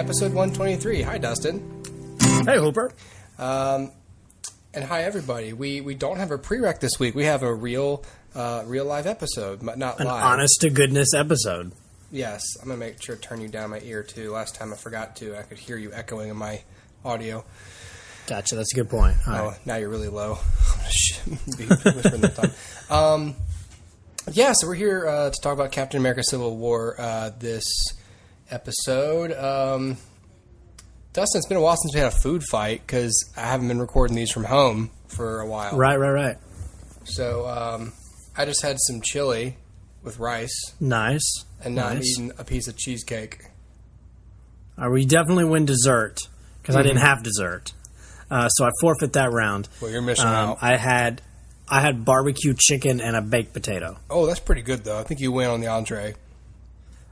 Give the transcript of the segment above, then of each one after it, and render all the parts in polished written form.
episode 123. Hi, Dustin. Hey, Hooper. And hi, everybody. We don't have a prereq this week. We have a real live episode, but not live. An honest-to-goodness episode. Yes. I'm going to make sure to turn you down my ear, too. Last time I forgot to. I could hear you echoing in my audio. Gotcha. That's a good point. Now you're really low. I'm going to be whispering that time. Yeah, so we're here to talk about Captain America Civil War this episode. Dustin, it's been a while since we had a food fight because I haven't been recording these from home for a while. Right. So I just had some chili with rice. Nice. And now I'm eating a piece of cheesecake. We definitely win dessert because I didn't have dessert. So I forfeit that round. Well, you're missing out. I had barbecue chicken and a baked potato. Oh, that's pretty good, though. I think you win on the entree.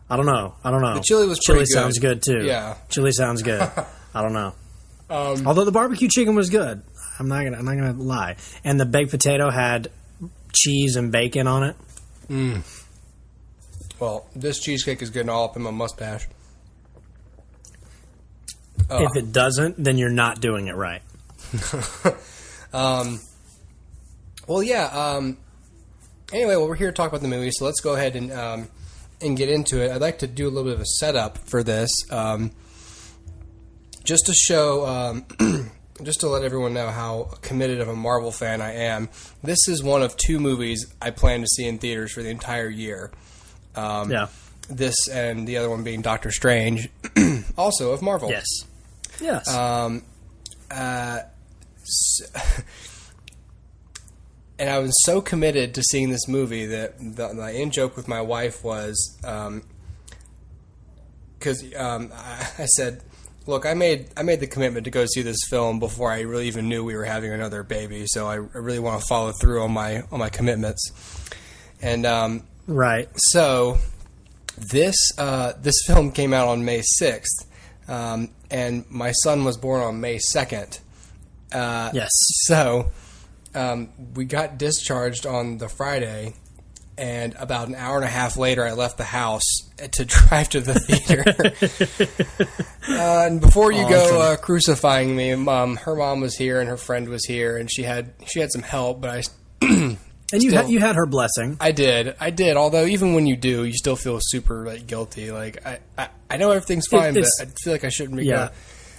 I don't know. The chili was pretty good. Chili sounds good, too. Yeah. Chili sounds good. I don't know. Although the barbecue chicken was good. I'm not gonna lie. And the baked potato had cheese and bacon on it. Well, this cheesecake is getting all up in my mustache. If it doesn't, then you're not doing it right. Well, yeah. Anyway, we're here to talk about the movie, so let's go ahead and get into it. I'd like to do a little bit of a setup for this, just to show, just to let everyone know how committed of a Marvel fan I am. This is one of two movies I plan to see in theaters for the entire year. This and the other one being Doctor Strange, also of Marvel. Yes. And I was so committed to seeing this movie that the in-joke with my wife was, because I said, look, I made the commitment to go see this film before I really even knew we were having another baby, so I really want to follow through on my commitments. And right. So this film came out on May 6th, and my son was born on May 2nd. Yes. So we got discharged on the Friday, and about an hour and a half later, I left the house to drive to the theater. And before you go crucifying me, her mom was here and her friend was here, and she had some help, but I. And you had her blessing. I did. Although even when you do, you still feel super guilty. Like I know everything's fine, but I feel like I shouldn't be. Yeah.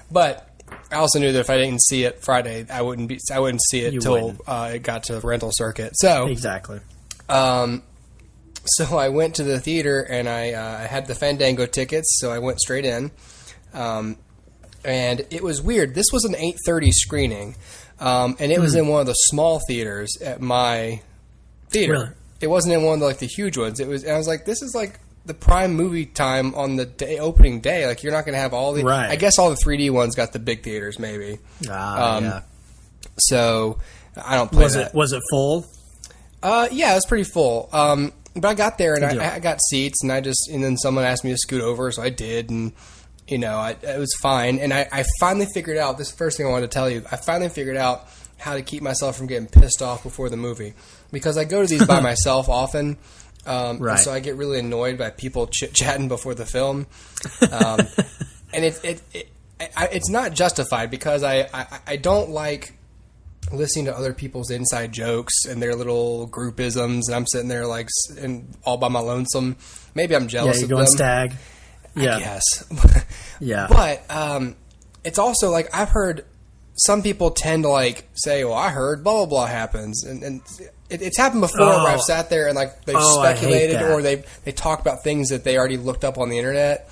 But I also knew that if I didn't see it Friday, I wouldn't see it till it got to the rental circuit. So exactly. So I went to the theater and I had the Fandango tickets, so I went straight in. And it was weird. This was an 8:30 screening, and it was in one of the small theaters at my theater. Really? It wasn't in one of the huge ones. It was. And I was like, this is the prime movie time on the opening day. Like, you're not going to have all the. Right. I guess all the 3D ones got the big theaters, maybe. Yeah. So I don't play that. Was it full? Yeah, it was pretty full. But I got there and I got seats, and then someone asked me to scoot over, so I did, and it was fine. And I finally figured out, this is the first thing I wanted to tell you, I finally figured out how to keep myself from getting pissed off before the movie, because I go to these by myself often. Right. And so I get really annoyed by people chit-chatting before the film. And it's not justified, because I don't like listening to other people's inside jokes and their little groupisms, and I'm sitting there all by my lonesome. Maybe I'm jealous of them. Yeah, you're going stag. I guess. Yeah. But it's also I've heard some people tend to say, well, I heard blah, blah, blah happens. And it's happened before where I've sat there and they've speculated, or they talk about things that they already looked up on the internet.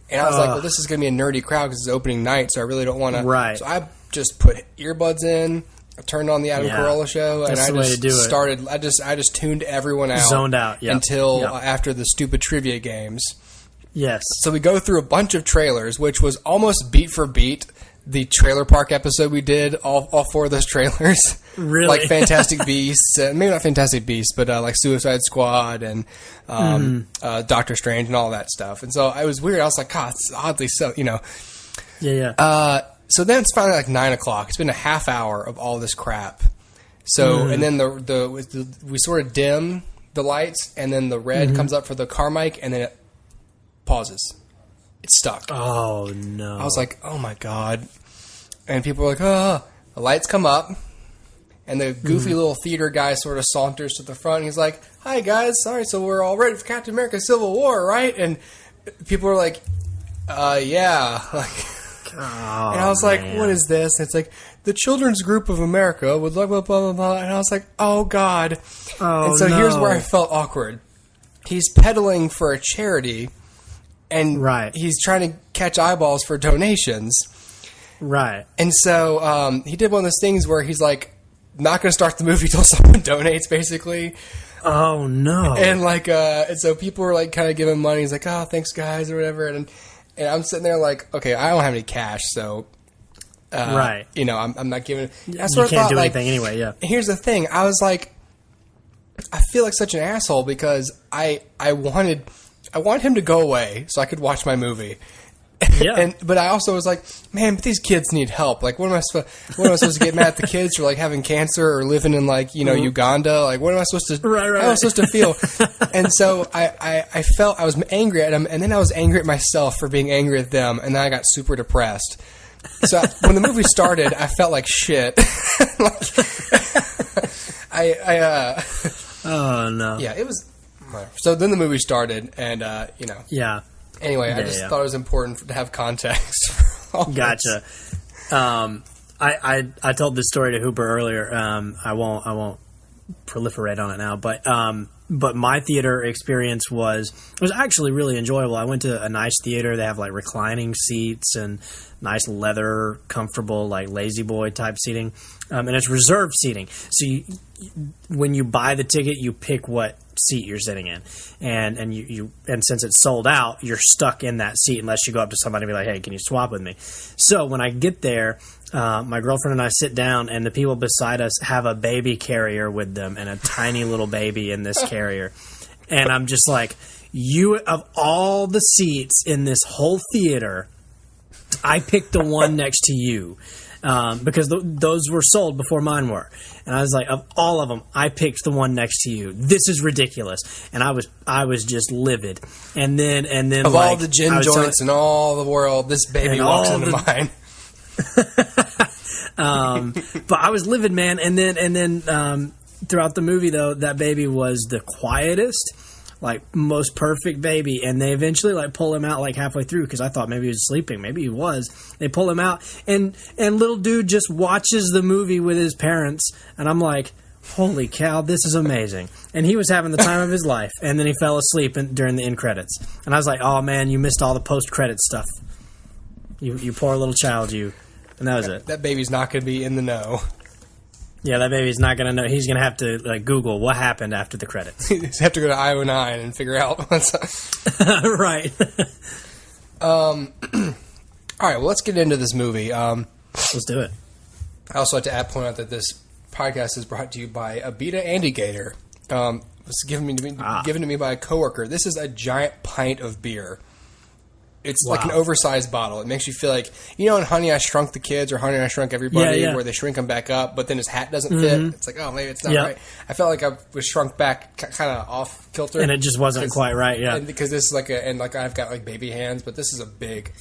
And I was like, well, this is going to be a nerdy crowd because it's opening night, so I really don't want to. Right. So I just put earbuds in, I turned on the Adam Carolla show, and I just started. I just tuned everyone out, zoned out, until after the stupid trivia games. Yes. So we go through a bunch of trailers, which was almost beat for beat the Trailer Park episode we did. All four of those trailers, really, like Fantastic Beasts, maybe not Fantastic Beasts, but like Suicide Squad and Doctor Strange and all that stuff. And so it was weird. I was like, God, it's oddly so, Yeah. So then it's finally 9 o'clock. It's been a half hour of all this crap. So and then we sort of dim the lights, and then the red comes up for the car mic, and then it pauses. it stuck. Oh, no. I was like, oh, my God. And people were like, oh. The lights come up, and the goofy little theater guy sort of saunters to the front. And he's like, hi, guys. Sorry, so we're all ready for Captain America Civil War, right? And people were like, yeah. And I was like, what is this? And it's like, the Children's Group of America would blah, blah, blah, blah, blah. And I was like, oh, God. Oh, and so here's where I felt awkward. He's peddling for a charity, and he's trying to catch eyeballs for donations. Right. And so he did one of those things where he's like, not going to start the movie till someone donates, basically. Oh, no. And like, and so people were like kind of giving money. He's like, oh, thanks, guys, or whatever. And I'm sitting there like, okay, I don't have any cash, so, you know, I'm not giving. I sort of can't thought, do anything anyway. Yeah. Here's the thing. I was like, I feel like such an asshole because I wanted him to go away so I could watch my movie. Yeah. But I also was like, man, but these kids need help. Like, what am I supposed to get mad at the kids for like having cancer or living in like, you know, Uganda? Like, what am I supposed to? Right. How am I supposed to feel? And so I felt I was angry at them, and then I was angry at myself for being angry at them, and then I got super depressed. So when the movie started, I felt like shit. Oh no. Yeah, it was. So then the movie started, and you know. Yeah. Anyway, I just thought it was important to have context. Gotcha. I told this story to Hooper earlier. I won't proliferate on it now, but my theater experience was actually really enjoyable. I went to a nice theater. They have like reclining seats and nice leather, comfortable, like lazy boy type seating, and it's reserved seating. So when you buy the ticket, you pick what seat you're sitting in, and you since it's sold out, you're stuck in that seat unless you go up to somebody and be like, hey, can you swap with me? So when I get there, my girlfriend and I sit down, and the people beside us have a baby carrier with them and a tiny little baby in this carrier, and I'm just like, you, of all the seats in this whole theater, I picked the one next to you. Because those were sold before mine were, and I was like, of all of them, I picked the one next to you. This is ridiculous, and I was just livid. And then of like, all the gin joints in all the world, this baby walks into mine. But I was livid, man. And then throughout the movie, though, that baby was the quietest, like most perfect baby, and they eventually like pull him out like halfway through because I thought maybe he was sleeping. Maybe he was. They pull him out, and little dude just watches the movie with his parents, and I'm like, holy cow, this is amazing. And he was having the time of his life, and then he fell asleep during the end credits, and I was like, oh man, you missed all the post credit stuff. You poor little child, you. And that was it. That baby's not going to be in the know. Yeah, that baby's not going to know. He's going to have to like Google what happened after the credits. He's have to go to IO9 and figure out what's up. Right. All right, well, let's get into this movie. Let's do it. I also like to point out that this podcast is brought to you by Abita Antigator. It was given to me by a coworker. This is a giant pint of beer. It's like an oversized bottle. It makes you feel like, you know, in Honey, I Shrunk the Kids or Honey, I Shrunk Everybody, where they shrink him back up, but then his hat doesn't fit. It's like, oh, maybe it's not right. I felt like I was shrunk back kind of off kilter. And it just wasn't quite right, And because this is like I've got like baby hands, but this is a big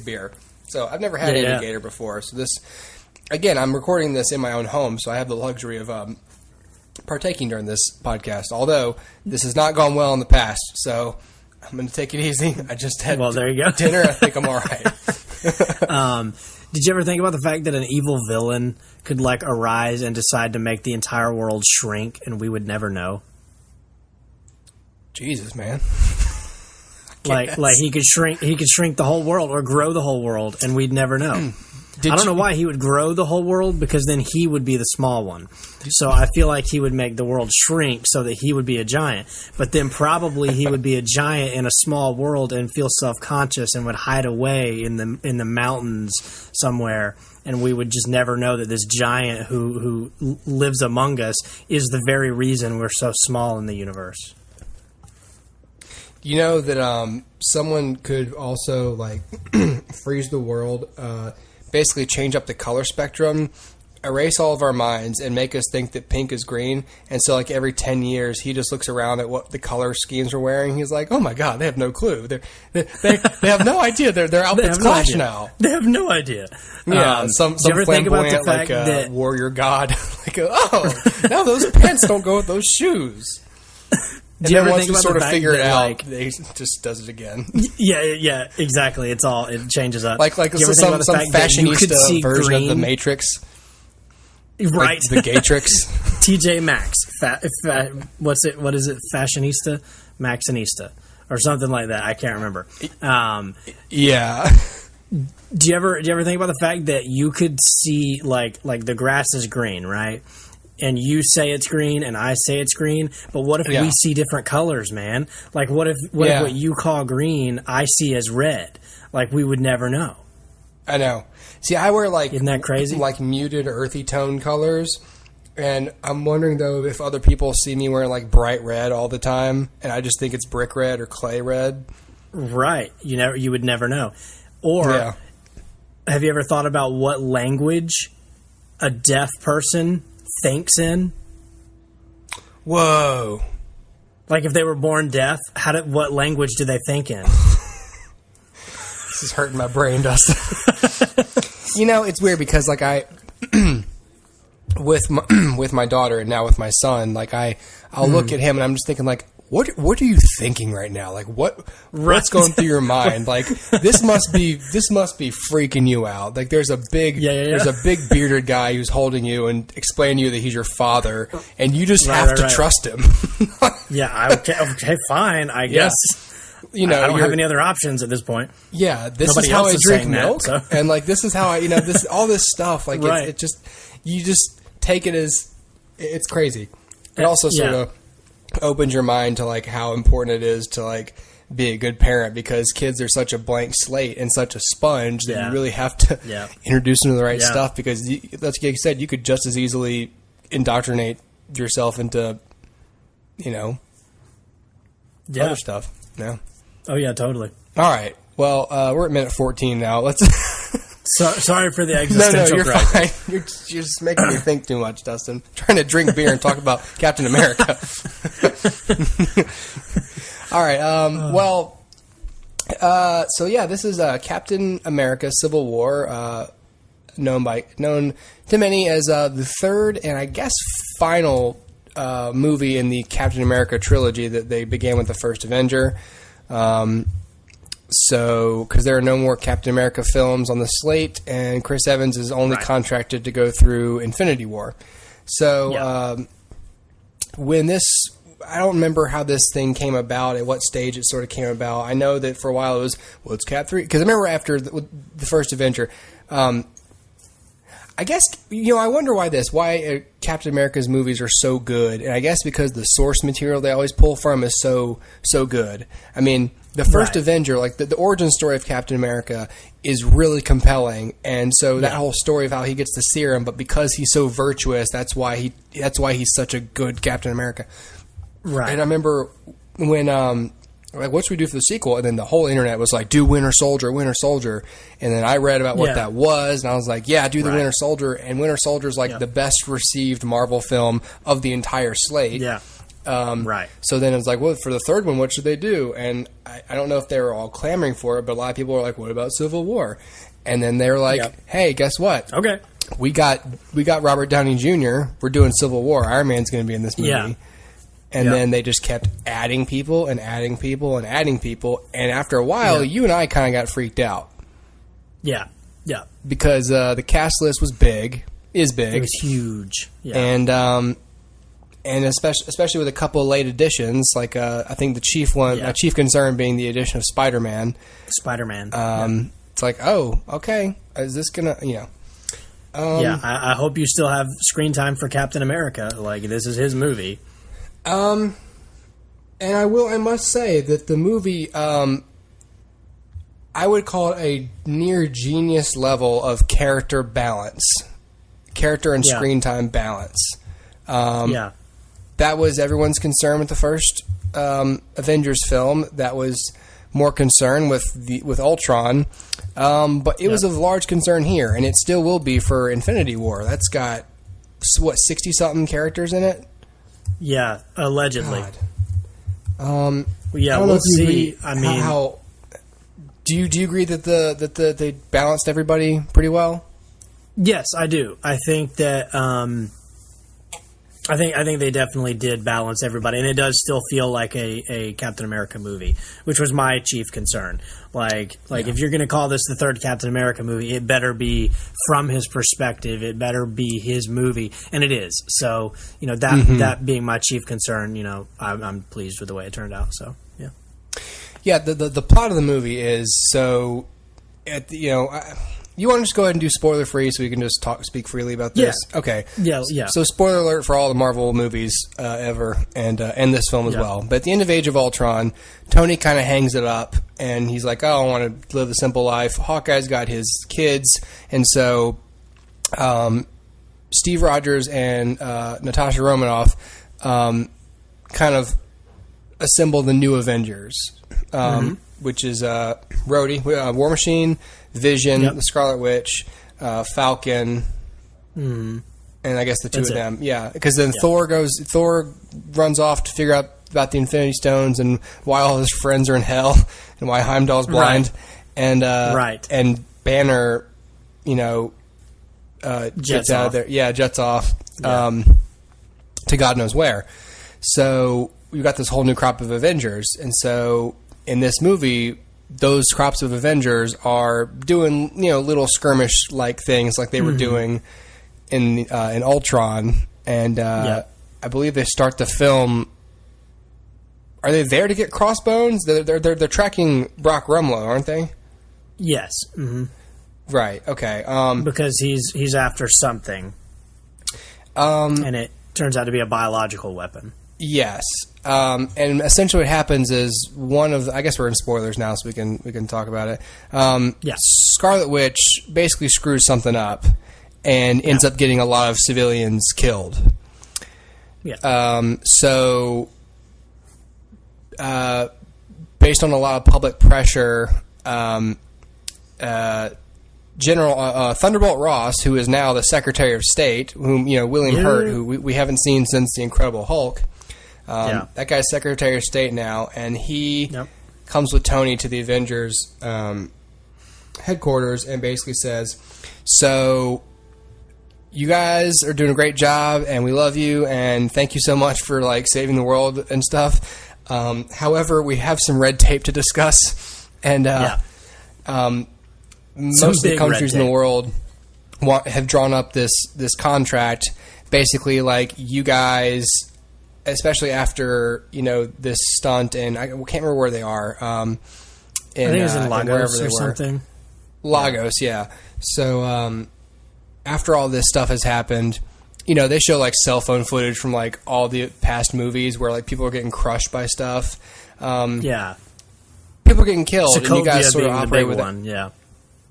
beer. So I've never had Antigator before. So this, again, I'm recording this in my own home, so I have the luxury of partaking during this podcast, although this has not gone well in the past, so I'm going to take it easy. I just had there you go. dinner. I think I'm all right. Did you ever think about the fact that an evil villain could like arise and decide to make the entire world shrink and we would never know? Jesus, man. Like he could shrink the whole world or grow the whole world and we'd never know. I don't know why he would grow the whole world, because then he would be the small one. So I feel like he would make the world shrink so that he would be a giant. But then probably he would be a giant in a small world and feel self-conscious and would hide away in the mountains somewhere. And we would just never know that this giant who lives among us is the very reason we're so small in the universe. You know that someone could also like freeze the world, basically change up the color spectrum erase all of our minds and make us think that pink is green. And so, like, every 10 years, he just looks around at what the color schemes are wearing. He's like, oh, my God, they have no clue. They have no idea. Their outfits clash now. They have no idea. Yeah, some flamboyant, like, warrior god. Like, oh, no, those pants don't go with those shoes. And do you then ever once think we about sort the of fact figure it that, out, like, they just does it again. Yeah, exactly. It changes up. Like so some fashionista version of the Matrix. Right. Like the Gatrix. TJ Maxx. What is it? Fashionista? Maxinista. Or something like that. I can't remember. Yeah. Do you ever think about the fact that you could see, like the grass is green, right? And you say it's green, and I say it's green. But what if we see different colors, man? Like, what if what you call green, I see as red? Like, we would never know. I know. See, I wear, like... Isn't that crazy? Like, muted, earthy tone colors. And I'm wondering, though, if other people see me wearing, like, bright red all the time, and I just think it's brick red or clay red. Right. You would never know. Or, have you ever thought about what language a deaf person thinks in? Whoa. Like, if they were born deaf, what language do they think in? This is hurting my brain, Dustin. It's weird because, like, I with my daughter and now with my son, like, I'll look at him and I'm just thinking, like, what are you thinking right now? Like, what's going through your mind? Like, this must be freaking you out. Like, there's a big bearded guy who's holding you and explaining to you that he's your father, and you just have to trust him. Okay, fine, I guess. I don't have any other options at this point. Yeah, this Nobody is how I else drink milk, so. and, like, this is how I, all this stuff. Like, you just take it as it's crazy. It also sort of opens your mind to, like, how important it is to, like, be a good parent, because kids are such a blank slate and such a sponge that you really have to introduce them to the right stuff, because like you said, you could just as easily indoctrinate yourself into other stuff. Yeah. Oh yeah, totally. All right. Well, we're at minute 14 now. Let's sorry for the existential you're fine. You're just making me think too much, Dustin. I'm trying to drink beer and talk about Captain America. All right. So yeah, this is Captain America: Civil War, known to many as the third and I guess final movie in the Captain America trilogy that they began with the first Avenger. So, because there are no more Captain America films on the slate, and Chris Evans is only contracted to go through Infinity War. So, when this... I don't remember how this thing came about, at what stage it sort of came about. I know that for a while it was, it's Cap 3. Because I remember after the first Avenger... I guess, I wonder why Captain America's movies are so good. And I guess because the source material they always pull from is so good. I mean, the first Avenger, like the origin story of Captain America is really compelling. And so that whole story of how he gets the serum, but because he's so virtuous, that's why he's such a good Captain America. Right. And I remember when, what should we do for the sequel? And then the whole internet was like, do Winter Soldier. And then I read about what that was, and I was like, do the Winter Soldier. And Winter Soldier's like the best received Marvel film of the entire slate. Yeah. So then it was like, well, for the third one, what should they do? And I don't know if they were all clamoring for it, but a lot of people were like, what about Civil War? And then they were like, hey, guess what? Okay. We got Robert Downey Jr. We're doing Civil War. Iron Man's going to be in this movie. Yeah. And then they just kept adding people and adding people and adding people. And after a while, you and I kind of got freaked out. Yeah. Yeah. Because the cast list was big. Is big. It was huge. Yeah. And especially with a couple of late additions, like I think the chief concern being the addition of Spider-Man. It's like, oh, okay. Is this going to, I hope you still have screen time for Captain America. Like, this is his movie. And I must say that the movie, I would call it a near genius level of character and screen time balance. That was everyone's concern with the first Avengers film. That was more concern with Ultron, but it was of large concern here, and it still will be for Infinity War. That's got 60-something characters in it. Yeah, allegedly. God. Yeah, we'll see. I mean, how do you agree that they balanced everybody pretty well? Yes, I do. I think that I think they definitely did balance everybody, and it does still feel like a Captain America movie, which was my chief concern. If you're going to call this the third Captain America movie, it better be from his perspective. It better be his movie, and it is. So, that being my chief concern, I'm pleased with the way it turned out. So, yeah. Yeah, the plot of the movie is so, you want to just go ahead and do spoiler free so we can just speak freely about this? Yeah. Okay. Yeah. So spoiler alert for all the Marvel movies ever and this film as well. But at the end of Age of Ultron, Tony kind of hangs it up and he's like, I want to live a simple life. Hawkeye's got his kids. And so Steve Rogers and Natasha Romanoff kind of assemble the new Avengers, which is Rhodey, War Machine, Vision, the Scarlet Witch, Falcon, and I guess the two of them. Yeah, because then Thor runs off to figure out about the Infinity Stones and why all his friends are in hell and why Heimdall's blind, and Banner, gets out of there. Yeah, jets off to God knows where. So we've got this whole new crop of Avengers, and so in this movie, those crops of Avengers are doing, little skirmish-like things like they were doing in Ultron. And I believe they start the film. Are they there to get Crossbones? They're tracking Brock Rumlow, aren't they? Yes. Mm-hmm. Right. Okay. Because he's after something, and it turns out to be a biological weapon. Yes. And essentially what happens is I guess we're in spoilers now, so we can talk about it. Scarlet Witch basically screws something up and ends up getting a lot of civilians killed. Yeah. So, based on a lot of public pressure, General Thunderbolt Ross, who is now the Secretary of State, whom William Hurt, who we haven't seen since the Incredible Hulk. That guy's Secretary of State now, and he comes with Tony to the Avengers headquarters and basically says, so you guys are doing a great job, and we love you, and thank you so much for saving the world and stuff. However, we have some red tape to discuss, and most of the countries in the world have drawn up this contract, basically you guys, especially after this stunt, and I can't remember where they are. I think it was in Lagos or something. Lagos, yeah. So after all this stuff has happened, they show cell phone footage from all the past movies where people are getting crushed by stuff. People are getting killed, Sokovia, and you guys sort of operate with one.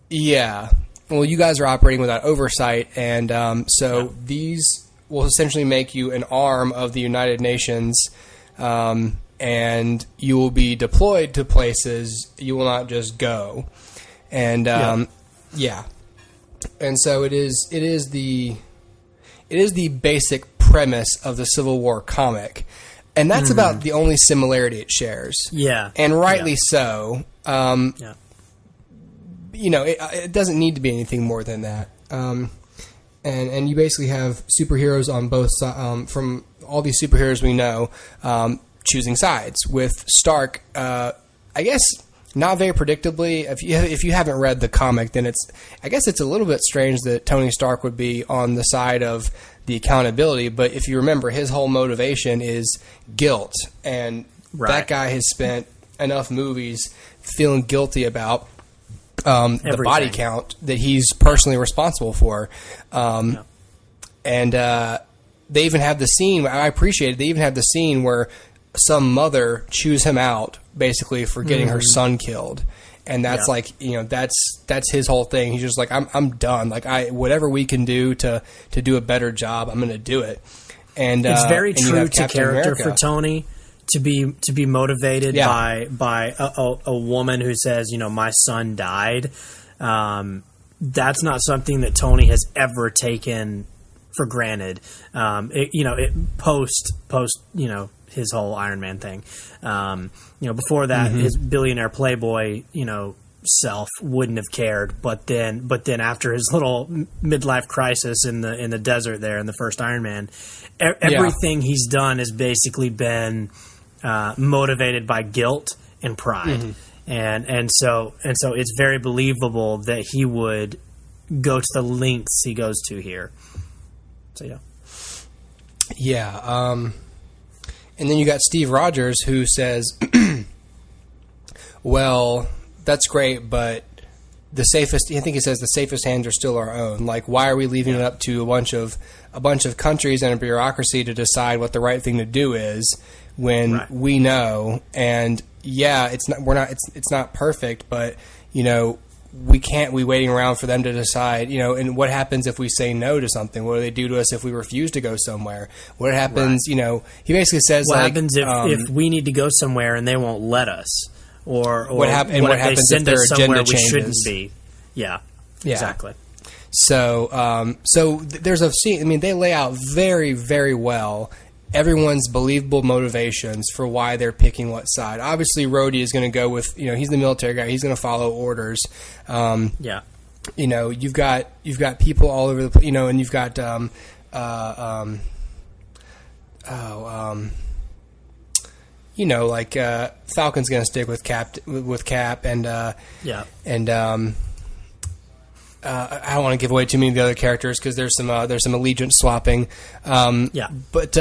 Yeah. Well, you guys are operating without oversight, and these will essentially make you an arm of the United Nations, and you will be deployed to places. You will not just go. And and so it is the basic premise of the Civil War comic, and that's about the only similarity it shares. Yeah, and rightly so. It doesn't need to be anything more than that. And you basically have superheroes on both sides. From all these superheroes we know, choosing sides. With Stark, I guess not very predictably. If you haven't read the comic, then it's a little bit strange that Tony Stark would be on the side of the accountability. But if you remember, his whole motivation is guilt, and that guy has spent enough movies feeling guilty about the body count that he's personally responsible for. And they even have the scene, I appreciate it, they even have the scene where some mother chews him out basically for getting her son killed. And that's that's his whole thing. He's just I'm done. Whatever we can do to do a better job, I'm going to do it. And it's very true to character for Tony to be motivated Yeah. by a woman who says, my son died. That's not something that Tony has ever taken for granted. Post his whole Iron Man thing. Before that, his billionaire playboy, self wouldn't have cared, but then after his little midlife crisis in the desert there in the first Iron Man, everything he's done has basically been motivated by guilt and pride, and so it's very believable that he would go to the lengths he goes to here. So and then you got Steve Rogers, who says, well, that's great, but I think he says the safest hands are still our own. Like, why are we leaving it up to a bunch of countries and a bureaucracy to decide what the right thing to do is when we know? And it's not perfect, but we can't be waiting around for them to decide, and what happens if we say no to something? What do they do to us if we refuse to go somewhere? What happens, he basically says, what happens if we need to go somewhere and they won't let us? Or what happens if their agenda changes? Shouldn't be. Yeah, exactly. So there's a scene. I mean, they lay out very, very well everyone's believable motivations for why they're picking what side. Obviously, Rhodey is going to go with, he's the military guy. He's going to follow orders. You've got people all over the, and you've got Falcon's going to stick with Cap, and I don't want to give away too many of the other characters because there's some allegiance swapping. But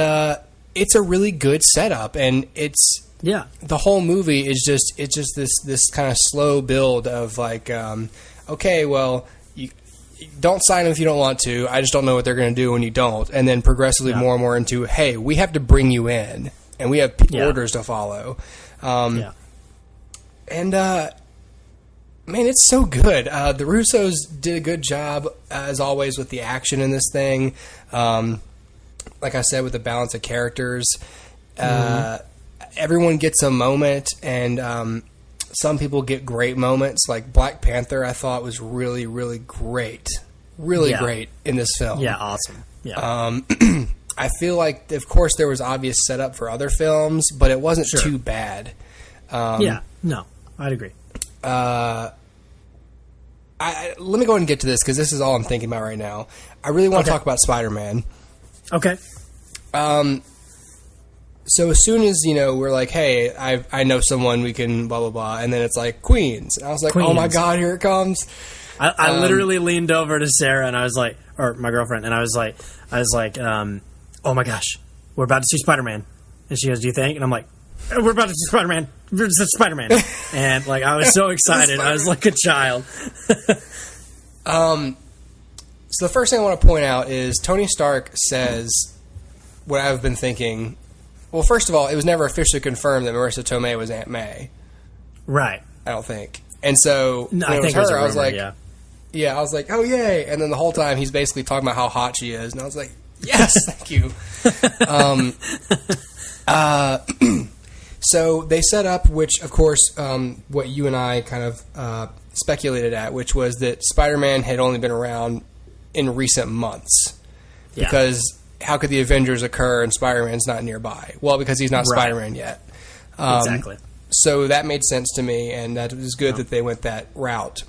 it's a really good setup, and the whole movie is just this kind of slow build of like, okay, well, you don't sign them if you don't want to. I just don't know what they're going to do when you don't, and then progressively more and more into, hey, we have to bring you in. And we have orders to follow. And, man, it's so good. The Russos did a good job, as always, with the action in this thing. Like I said, with the balance of characters. Everyone gets a moment, and some people get great moments. Like Black Panther, I thought was really, really great. Really great in this film. Yeah, awesome. Yeah. I feel like, of course, there was obvious setup for other films, but it wasn't too bad. No, I'd agree. Let me go ahead and get to this, because this is all I'm thinking about right now. I really want to talk about Spider-Man. Okay. So as soon as, we're like, hey, I know someone, we can blah, blah, blah, and then it's like, Queens. And I was like, oh my God, here it comes. I literally leaned over to Sarah, and I was like, or my girlfriend, and I was like, oh my gosh, we're about to see Spider-Man. And she goes, do you think? And I'm like, we're about to see Spider-Man. We're just Spider-Man. And like, I was so excited. I was like a child. So the first thing I want to point out is Tony Stark says what I've been thinking. Well, first of all, it was never officially confirmed that Marissa Tomei was Aunt May. Right. I don't think. And so when I it was think her, it was a rumor, I was like, oh yay! And then the whole time he's basically talking about how hot she is, and I was like, yes, thank you. So they set up, which of course, what you and I kind of speculated at, which was that Spider-Man had only been around in recent months, because how could the Avengers occur and Spider-Man's not nearby? Well, because he's not Spider-Man yet. Exactly. So that made sense to me, and that was good that they went that route.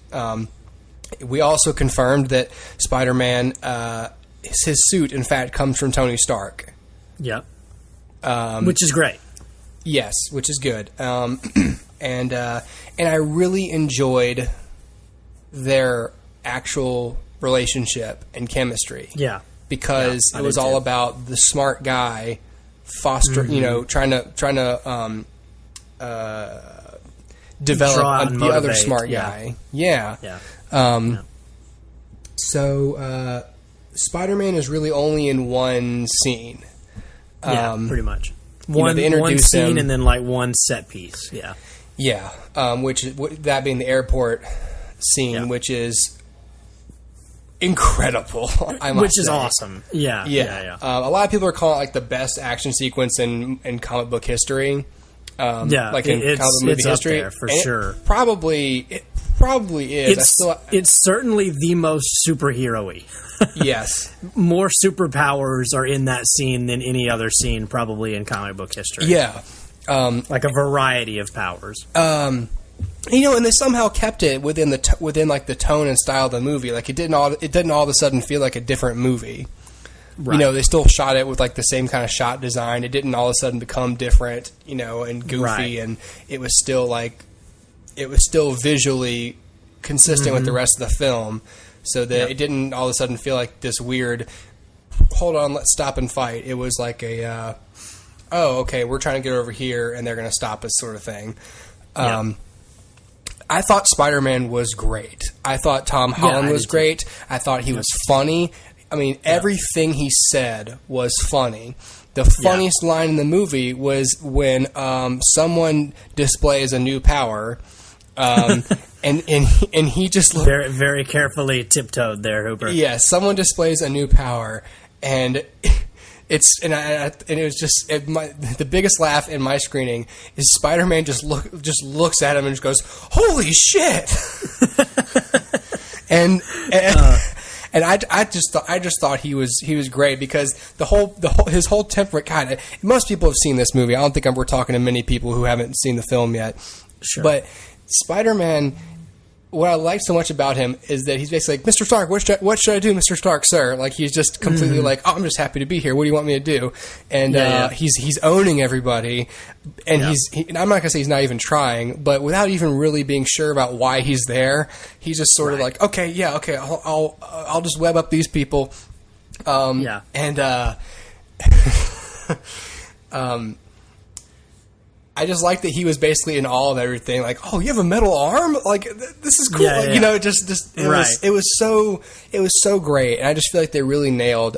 We also confirmed that Spider-Man, his suit, in fact, comes from Tony Stark. Yep. Which is great. Yes, which is good. And I really enjoyed their actual relationship and chemistry. Yeah. Because it was all about the smart guy trying to develop the other smart guy. Yeah. So Spider-Man is really only in one scene. Pretty much. One scene and then like one set piece. Yeah. Yeah. That being the airport scene, which is incredible. Which is awesome. Yeah. A lot of people are calling it like the best action sequence in comic book history. Like in comic book movie history, up there for sure. It probably is. It's certainly the most superhero-y. Yes. More superpowers are in that scene than any other scene probably in comic book history. Yeah. Like a variety of powers. And they somehow kept it within the tone and style of the movie. Like it didn't all of a sudden feel like a different movie. Right. They still shot it with like the same kind of shot design. It didn't all of a sudden become different, and goofy, right. And it was still visually consistent with the rest of the film, so that it didn't all of a sudden feel like this weird, hold on, let's stop and fight. It was like a, okay, we're trying to get over here and they're going to stop us sort of thing. I thought Spider-Man was great. I thought Tom Holland was great. I thought he was funny. I mean, everything he said was funny. The funniest line in the movie was when someone displays a new power, and he just looked very, very carefully tiptoed there, Hooper. Yeah, someone displays a new power, and it was just the biggest laugh in my screening is Spider-Man just looks at him and just goes, "Holy shit!" and I just thought he was great because his whole temperament kind of. Most people have seen this movie. I don't think we're talking to many people who haven't seen the film yet. Sure. But Spider-Man, what I like so much about him is that he's basically like, Mr. Stark, what should I do, Mr. Stark, sir? Like he's just completely like, oh, I'm just happy to be here. What do you want me to do? And he's owning everybody, and I'm not gonna say he's not even trying, but without even really being sure about why he's there, he's just sort of like, okay, I'll just web up these people, I just like that he was basically in awe of everything. Like, oh, you have a metal arm? Like, this is cool. Yeah, yeah. It was so great. And I just feel like they really nailed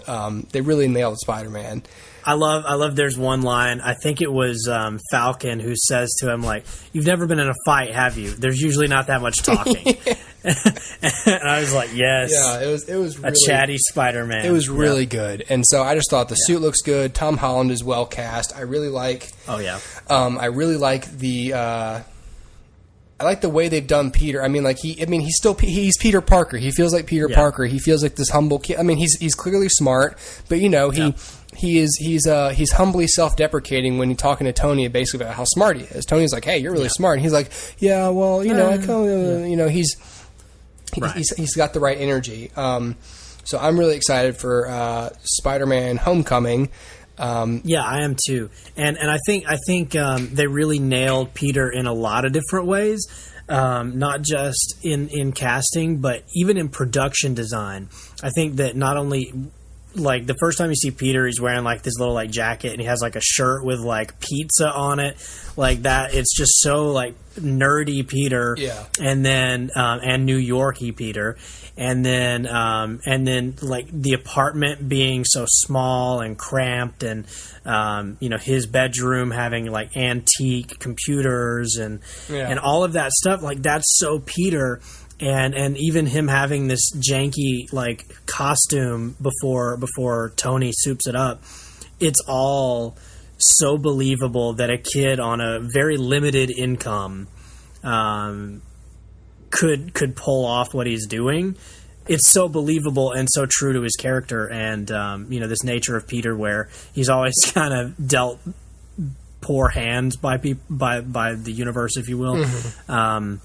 Spider-Man. I love there's one line, I think it was Falcon who says to him, like, you've never been in a fight, have you? There's usually not that much talking. And I was like, yes. Yeah, it was really, a chatty Spider-Man. It was really good. And so I just thought the suit looks good. Tom Holland is well cast. I really like I really like I like the way they've done Peter. I mean, like he's Peter Parker. He feels like Peter Parker. He feels like this humble kid. I mean, he's clearly smart, but he's humbly self-deprecating when he's talking to Tony basically about how smart he is. Tony's like, "Hey, you're really smart." And he's like, "Yeah, well, he's got the right energy." So I'm really excited for Spider-Man: Homecoming. I am too, and I think they really nailed Peter in a lot of different ways, not just in casting, but even in production design. I think that not only, like, the first time you see Peter, he's wearing like this little like jacket, and he has like a shirt with like pizza on it, like that. It's just so like nerdy Peter, and then and New York-y Peter, and then like the apartment being so small and cramped, and his bedroom having like antique computers and all of that stuff. Like, that's so Peter. And even him having this janky like costume before Tony soups it up, it's all so believable that a kid on a very limited income could pull off what he's doing. It's so believable and so true to his character, and this nature of Peter where he's always kind of dealt poor hands by the universe, if you will. Mm-hmm.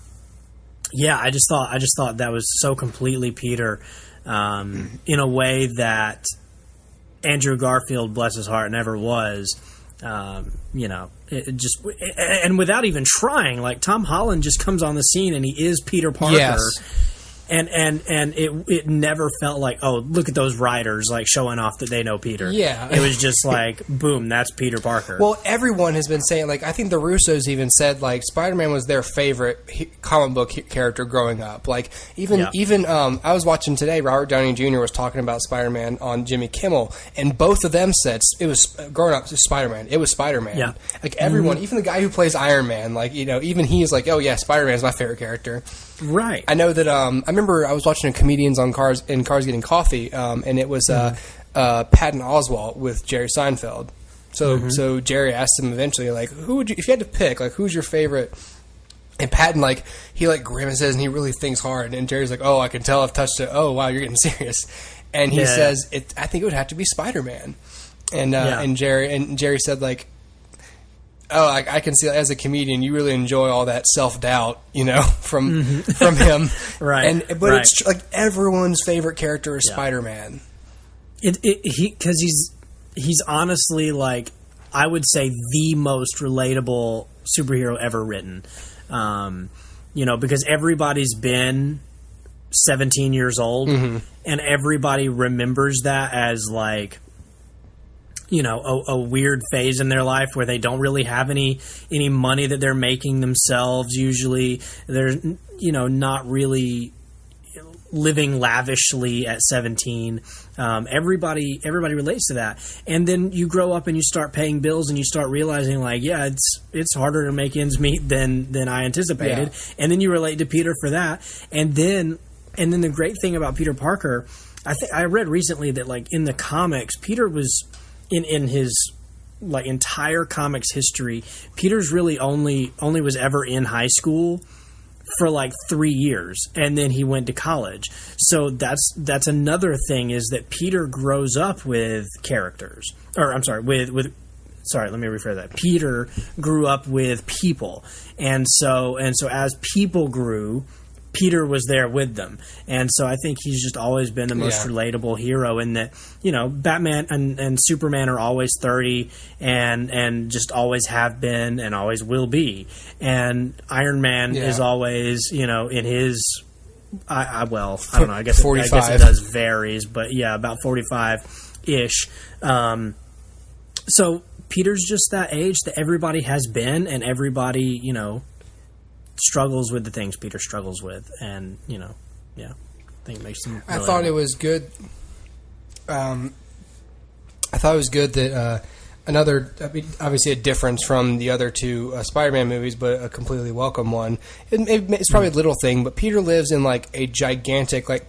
I just thought that was so completely Peter, in a way that Andrew Garfield, bless his heart, never was. It just, and without even trying, like, Tom Holland just comes on the scene and he is Peter Parker. Yes. And it never felt like, oh, look at those writers like showing off that they know Peter. Yeah. It was just like, boom, that's Peter Parker. Well, everyone has been saying, like, I think the Russos even said, like, Spider-Man was their favorite comic book character growing up. Like, even I was watching today, Robert Downey Jr. was talking about Spider-Man on Jimmy Kimmel, and both of them said it was, growing up, Spider-Man. It was Spider-Man. Yeah. Like, everyone, even the guy who plays Iron Man, like, even he's like, oh, yeah, Spider-Man is my favorite character. Right. I know that. I remember I was watching a Comedians on Cars Getting Coffee, and it was Patton Oswalt with Jerry Seinfeld. So Jerry asked him eventually, like, who would you, if you had to pick, like, who's your favorite? And Patton, like, he like grimaces and he really thinks hard. And Jerry's like, oh, I can tell I've touched it. Oh, wow, you're getting serious. And he says, I think it would have to be Spider-Man. And Jerry said, like, oh, I can see as a comedian, you really enjoy all that self-doubt, from him. Right. But it's like everyone's favorite character is Spider-Man. Because he's honestly, like, I would say the most relatable superhero ever written. Because everybody's been 17 years old, and everybody remembers that as, like, a weird phase in their life where they don't really have any money that they're making themselves. Usually they're, not really living lavishly at 17. Everybody relates to that. And then you grow up and you start paying bills and you start realizing, like, yeah, it's harder to make ends meet than I anticipated. Yeah. And then you relate to Peter for that. And then the great thing about Peter Parker, I read recently that, like, in the comics, Peter was in his, like, entire comics history, Peter's really only was ever in high school for like 3 years, and then he went to college. So that's another thing, is that Peter grows up with characters, or I'm sorry, sorry, let me rephrase that. Peter grew up with people, and so as people grew, Peter was there with them. And so I think he's just always been the most relatable hero, in that, Batman and Superman are always 30 and just always have been and always will be. And Iron Man is always, in his, I don't know, I guess 45. I guess it does varies, but about 45-ish. So Peter's just that age that everybody has been, and everybody, struggles with the things Peter struggles with, and I think it makes him. I thought it was good. I thought it was good that obviously a difference from the other two Spider-Man movies, but a completely welcome one. It's probably a little thing, but Peter lives in, like, a gigantic, like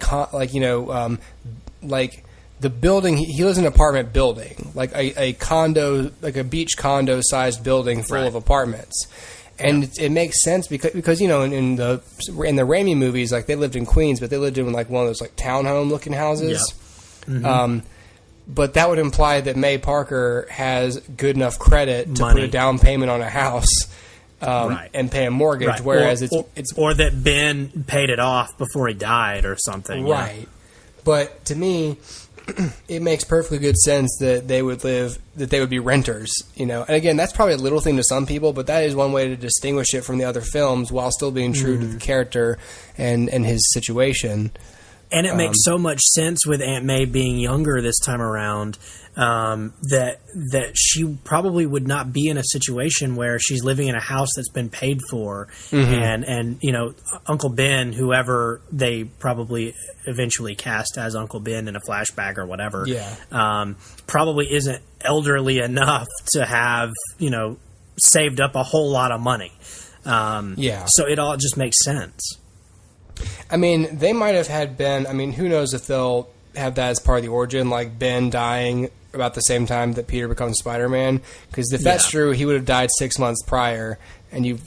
the building. He lives in an apartment building, like a condo, like a beach condo sized building full of apartments. And it makes sense because in the Raimi movies, like, they lived in Queens, but they lived in, like, one of those, like, townhome looking houses. Yeah. But that would imply that May Parker has good enough credit to put a down payment on a house and pay a mortgage, right. Whereas or that Ben paid it off before he died or something. Right. Yeah. But to me, it makes perfectly good sense that they would be renters, And again, that's probably a little thing to some people, but that is one way to distinguish it from the other films while still being true to the character and his situation. And it makes so much sense with Aunt May being younger this time around, that she probably would not be in a situation where she's living in a house that's been paid for, and Uncle Ben, whoever they probably eventually cast as Uncle Ben in a flashback or whatever, probably isn't elderly enough to have saved up a whole lot of money. So it all just makes sense. I mean, they might have had Ben. I mean, who knows if they'll have that as part of the origin, like Ben dying about the same time that Peter becomes Spider-Man. Because if that's true, he would have died 6 months prior, and you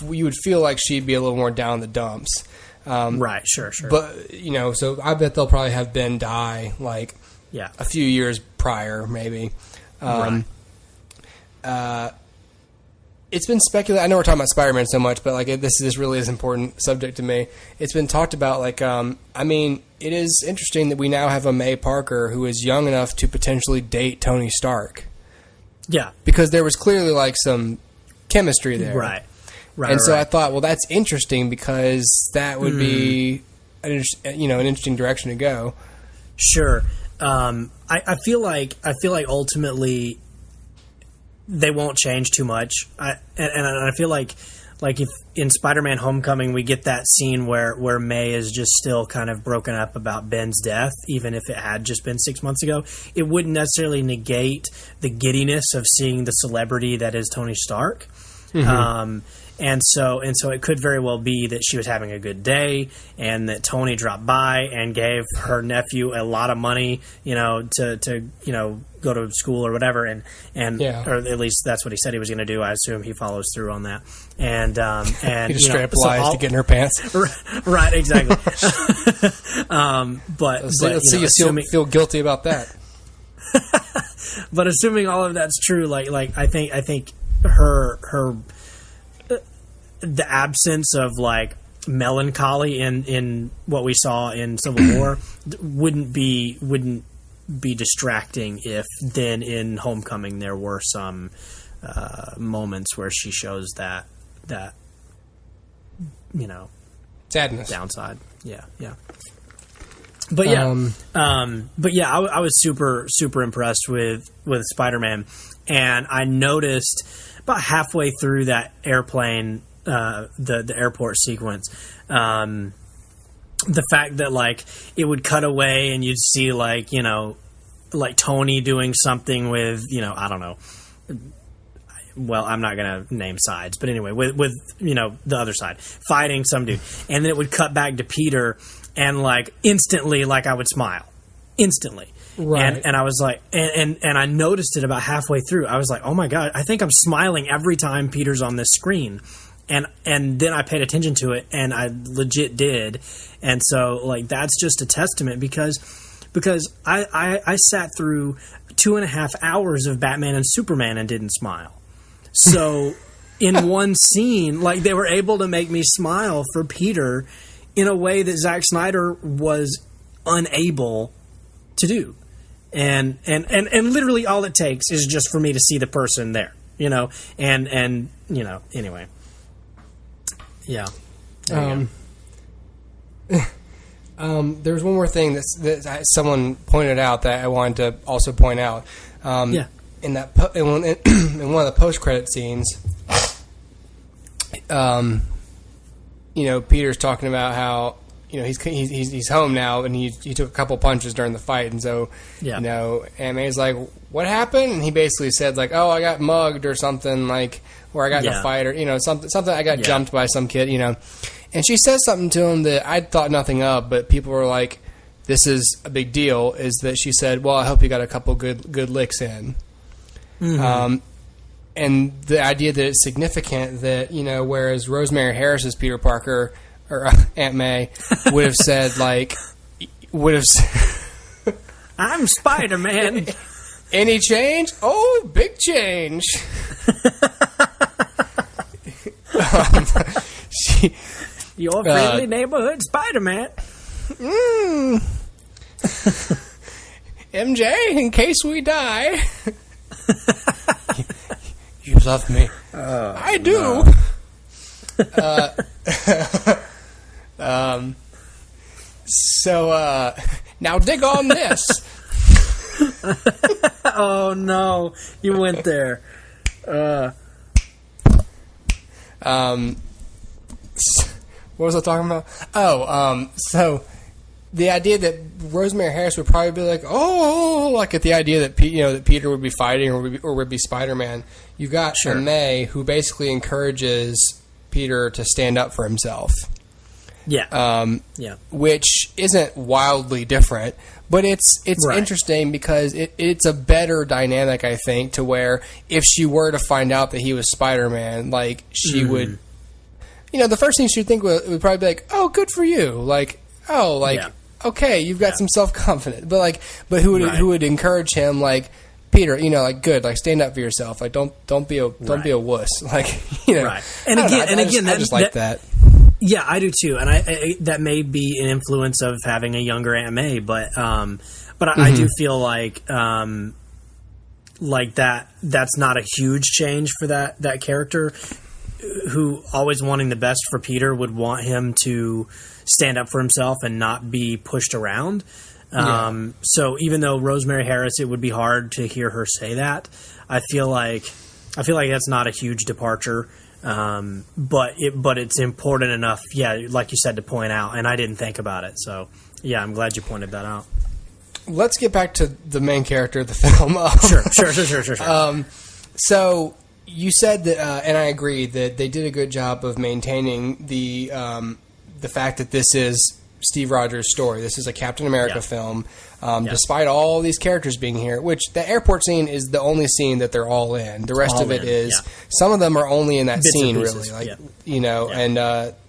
would feel like she'd be a little more down in the dumps. Right, sure. But, so I bet they'll probably have Ben die, like, a few years prior, maybe. It's been speculated. I know we're talking about Spider-Man so much, but, like, this really is an important subject to me. It's been talked about, like, I mean, it is interesting that we now have a May Parker who is young enough to potentially date Tony Stark. Yeah. Because there was clearly, like, some chemistry there. Right. And so I thought, well, that's interesting because that would be, an interesting direction to go. Sure. I feel like ultimately they won't change too much. And I feel like if in Spider-Man Homecoming we get that scene where May is just still kind of broken up about Ben's death, even if it had just been 6 months ago, it wouldn't necessarily negate the giddiness of seeing the celebrity that is Tony Stark. And so it could very well be that she was having a good day, and that Tony dropped by and gave her nephew a lot of money, to go to school or whatever, and or at least that's what he said he was going to do. I assume he follows through on that. And he just straight up lies to get in her pants. Right, exactly. Let's see you feel guilty about that. But assuming all of that's true, I think her the absence of melancholy in what we saw in Civil War wouldn't be distracting if then in Homecoming there were some moments where she shows that sadness, downside. Yeah. But I was super impressed with Spider-Man, and I noticed about halfway through that airplane, the airport sequence, the fact that it would cut away and you'd see Tony doing something with I don't know. Well, I'm not going to name sides, but anyway, with the other side fighting some dude, and then it would cut back to Peter, and instantly, I would smile instantly. Right. And I was and I noticed it about halfway through. I was like, oh my God, I think I'm smiling every time Peter's on this screen. And then I paid attention to it, and I legit did. And so that's just a testament because I sat through 2.5 hours of Batman and Superman and didn't smile. So in one scene, they were able to make me smile for Peter in a way that Zack Snyder was unable to do. And literally all it takes is just for me to see the person there, anyway. Yeah. There's one more thing that someone pointed out that I wanted to also point out. In that in one of the post-credit scenes, Peter's talking about how he's home now, and he took a couple punches during the fight, and so Aunt May's like, "What happened?" And he basically said "Oh, I got mugged or something or I got in a fight or something. I got jumped by some kid, And she says something to him that I thought nothing of, but people were like, "This is a big deal." Is that she said, "Well, I hope you got a couple good licks in." Mm-hmm. And the idea that it's significant that whereas Rosemary Harris's Peter Parker or Aunt May would have said I'm Spider-Man. Any change? Oh, big change. Your friendly neighborhood Spider-Man. MJ, in case we die. You love me. I do. No. So now dig on this. Oh no, you went there. What was I talking about? So the idea that Rosemary Harris would probably be at the idea that that Peter would be fighting or would be Spider-Man. You got May, who basically encourages Peter to stand up for himself. Yeah. Which isn't wildly different, but it's right. Interesting because it's a better dynamic, I think, to where if she were to find out that he was Spider-Man, she would, the first thing she'd think would probably be like, "Oh, good for you!" Okay, you've got some self-confidence, but who would encourage him, Peter, good, stand up for yourself, don't be a wuss, Right. And again, I just like that. Yeah, I do too, and I that may be an influence of having a younger Aunt May, but I do feel like that's not a huge change for that character, who always wanting the best for Peter would want him to stand up for himself and not be pushed around. So even though Rosemary Harris, it would be hard to hear her say that, I feel like that's not a huge departure. But it's important enough, like you said, to point out, and I didn't think about it. So, I'm glad you pointed that out. Let's get back to the main character of the film. Sure. So, you said that, and I agree that they did a good job of maintaining the fact that this is Steve Rogers' story. This is a Captain America film, despite all these characters being here. Which the airport scene is the only scene that they're all in. The rest of it is some of them are only in that scene, really,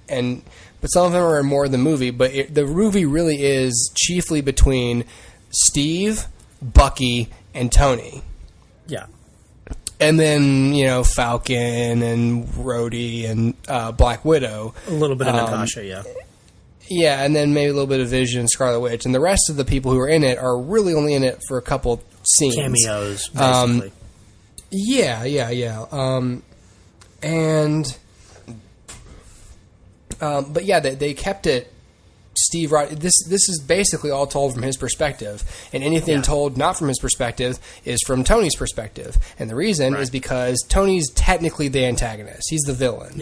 and but some of them are in more of the movie. But the movie really is chiefly between Steve, Bucky, and Tony. Yeah. And then, Falcon and Rhodey and Black Widow. A little bit of Natasha, yeah. Yeah, and then maybe a little bit of Vision and Scarlet Witch. And the rest of the people who are in it are really only in it for a couple scenes. Cameos, basically. Yeah. But yeah, they kept it. Steve Rogers. This is basically all told from his perspective, and anything told not from his perspective is from Tony's perspective. And the reason is because Tony's technically the antagonist; he's the villain.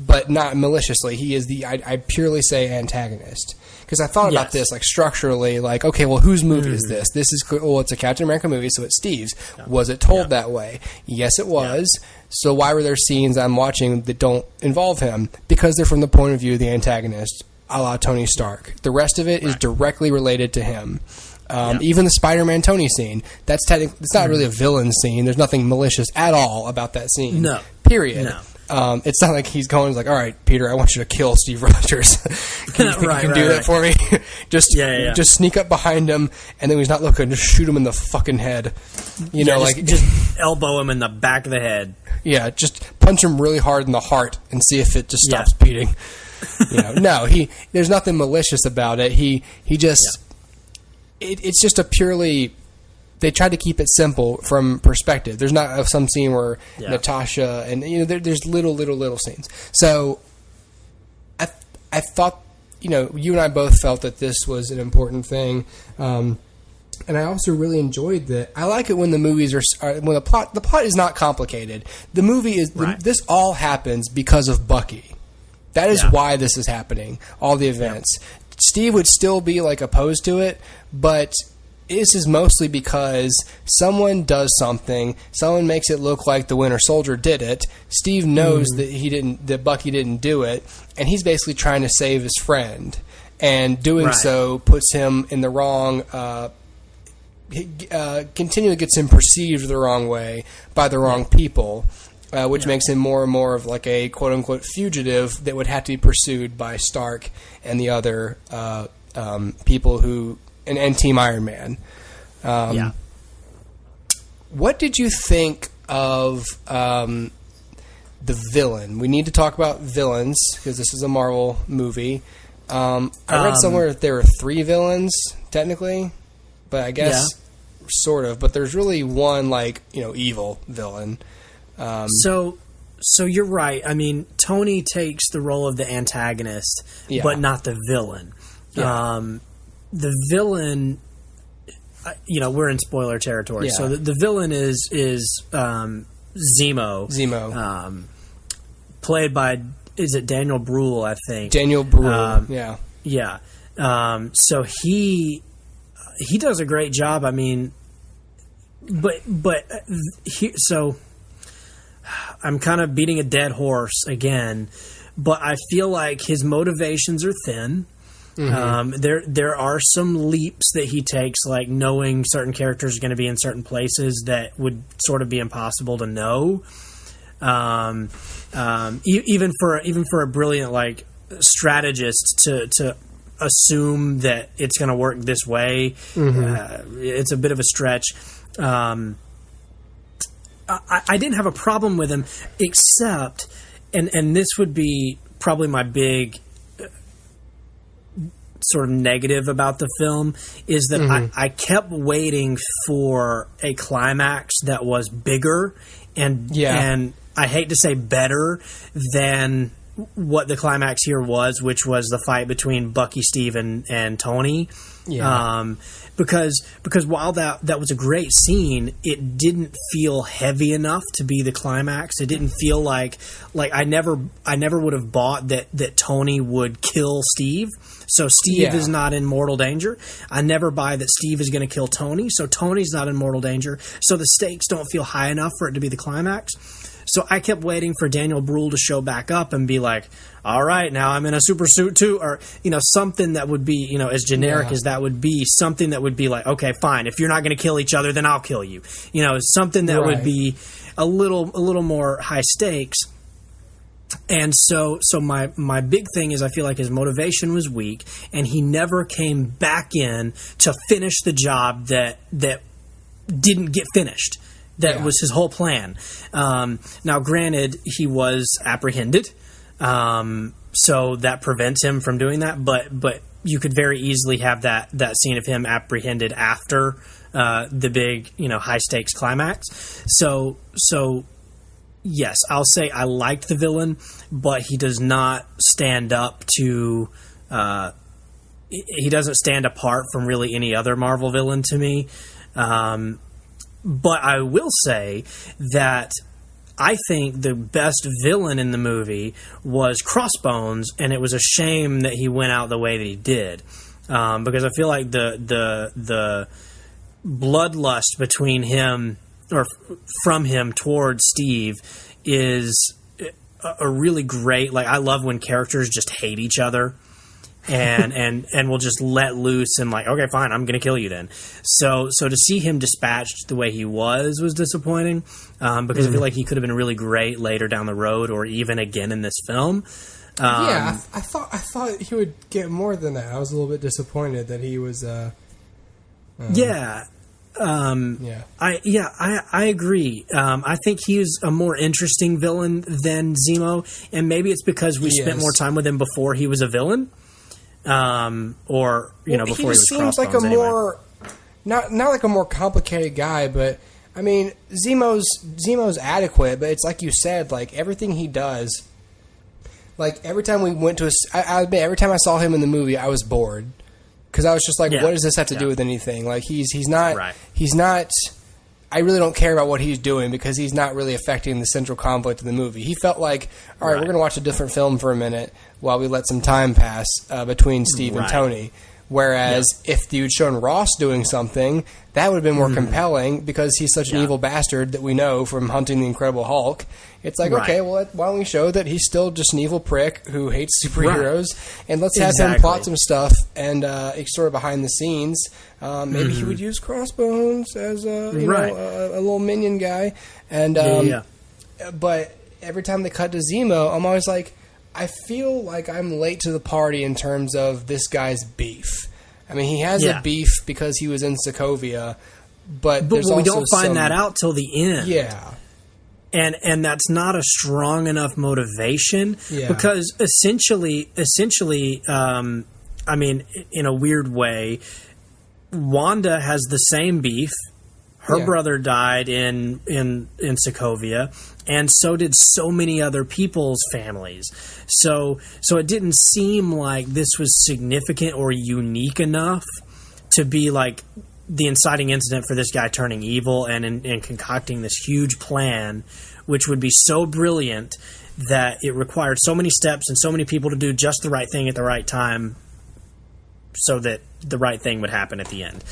But not maliciously. He is I purely say antagonist because I thought about this like structurally. Like, okay, well, whose movie is this? This is it's a Captain America movie, so it's Steve's. Was it told that way? Yes, it was. So why were there scenes I'm watching that don't involve him? Because they're from the point of view of the antagonist. A la Tony Stark. The rest of it is directly related to him. Even the Spider-Man Tony scene, it's not really a villain scene. There's nothing malicious at all about that scene. No. Period. No. It's not like he's going like, all right, Peter, I want you to kill Steve Rogers. Can you do that for me? Just sneak up behind him, and then when he's not looking, just shoot him in the fucking head. Just elbow him in the back of the head. Yeah, just punch him really hard in the heart and see if it just stops beating. There's nothing malicious about it. It's just a purely. They tried to keep it simple from perspective. There's not some scene where Natasha and there's little scenes. So I thought you and I both felt that this was an important thing, and I also really enjoyed that. I like it when the movies when the plot is not complicated. The movie is this all happens because of Bucky. That is why this is happening. All the events. Steve would still be opposed to it, but this is mostly because someone does something. Someone makes it look like the Winter Soldier did it. Steve knows that Bucky didn't do it, and he's basically trying to save his friend. And doing so puts him in the wrong. Continually gets him perceived the wrong way by the wrong people. Which makes him more and more of a quote-unquote fugitive that would have to be pursued by Stark and the other people and Team Iron Man. What did you think of the villain? We need to talk about villains because this is a Marvel movie. I read somewhere that there were 3 villains, technically, but I guess sort of. But there's really one, evil villain. So you're right. I mean, Tony takes the role of the antagonist, but not the villain. The villain, we're in spoiler territory. So the villain is Zemo. Played by, is it Daniel Bruhl, I think. Daniel Bruhl, so he does a great job. I mean, so I'm kind of beating a dead horse again, but I feel like his motivations are thin. There are some leaps that he takes, like knowing certain characters are going to be in certain places that would sort of be impossible to know. Even for a brilliant strategist to assume that it's going to work this way, it's a bit of a stretch. I didn't have a problem with him, except, and this would be probably my big sort of negative about the film, is that I kept waiting for a climax that was bigger and I hate to say better than what the climax here was, which was the fight between Bucky, Steve, and Tony. Yeah. Because while that was a great scene, it didn't feel heavy enough to be the climax. It didn't feel like I never would have bought that Tony would kill Steve. So Steve is not in mortal danger. I never buy that Steve is going to kill Tony. So Tony's not in mortal danger. So the stakes don't feel high enough for it to be the climax. So I kept waiting for Daniel Bruhl to show back up and be like, all right, now I'm in a super suit too. Or, something that would be, as generic as that would be, something that would be like, okay, fine. If you're not going to kill each other, then I'll kill you. Something that would be a little more high stakes. And so my big thing is I feel like his motivation was weak, and he never came back in to finish the job that didn't get finished. That was his whole plan. Now, granted, he was apprehended, so that prevents him from doing that. But you could very easily have that scene of him apprehended after the big, high stakes climax. So yes, I'll say I liked the villain, but he does not stand up to. He doesn't stand apart from really any other Marvel villain to me. But I will say that I think the best villain in the movie was Crossbones, and it was a shame that he went out the way that he did, because I feel like the bloodlust between him or from him towards Steve is a really great. Like, I love when characters just hate each other. And will just let loose and like, okay, fine, I'm going to kill you then. So to see him dispatched the way he was disappointing, because I feel like he could have been really great later down the road or even again in this film. I thought he would get more than that. I was a little bit disappointed that he was. I agree. I think he's a more interesting villain than Zemo, and maybe it's because we spent more time with him before he was a villain. Before he was seems like a more not like a more complicated guy, but I mean Zemo's adequate, but it's like you said, like everything he does, like every time we went to I admit every time I saw him in the movie, I was bored because I was just like, what does this have to do with anything? Like he's not. I really don't care about what he's doing because he's not really affecting the central conflict of the movie. He felt like, all right, we're going to watch a different film for a minute while we let some time pass between Steve and Tony. Whereas if you'd shown Ross doing something, that would have been more compelling because he's such an evil bastard that we know from Hunting the Incredible Hulk. It's like, okay, well, why don't we show that he's still just an evil prick who hates superheroes, and let's have him plot some stuff and sort of behind the scenes. Maybe he would use Crossbones as a little minion guy. And but every time they cut to Zemo, I'm always like, I feel like I'm late to the party in terms of this guy's beef. I mean, he has a beef because he was in Sokovia, but there's we also don't find that out till the end. Yeah. And that's not a strong enough motivation because essentially, I mean, in a weird way, Wanda has the same beef. Her brother died in Sokovia, and so did so many other people's families. So it didn't seem like this was significant or unique enough to be like the inciting incident for this guy turning evil and concocting this huge plan, which would be so brilliant that it required so many steps and so many people to do just the right thing at the right time so that the right thing would happen at the end.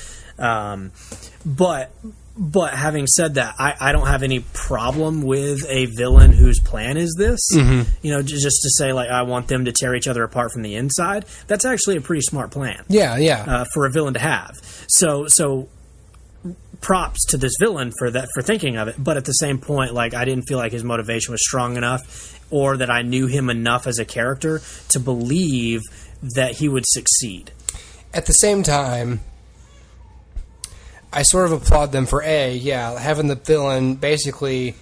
But having said that, I don't have any problem with a villain whose plan is this. Just to say, like, I want them to tear each other apart from the inside. That's actually a pretty smart plan. For a villain to have. So props to this villain for thinking of it. But at the same point, like, I didn't feel like his motivation was strong enough, or that I knew him enough as a character to believe that he would succeed. At the same time, I sort of applaud them for having the villain basically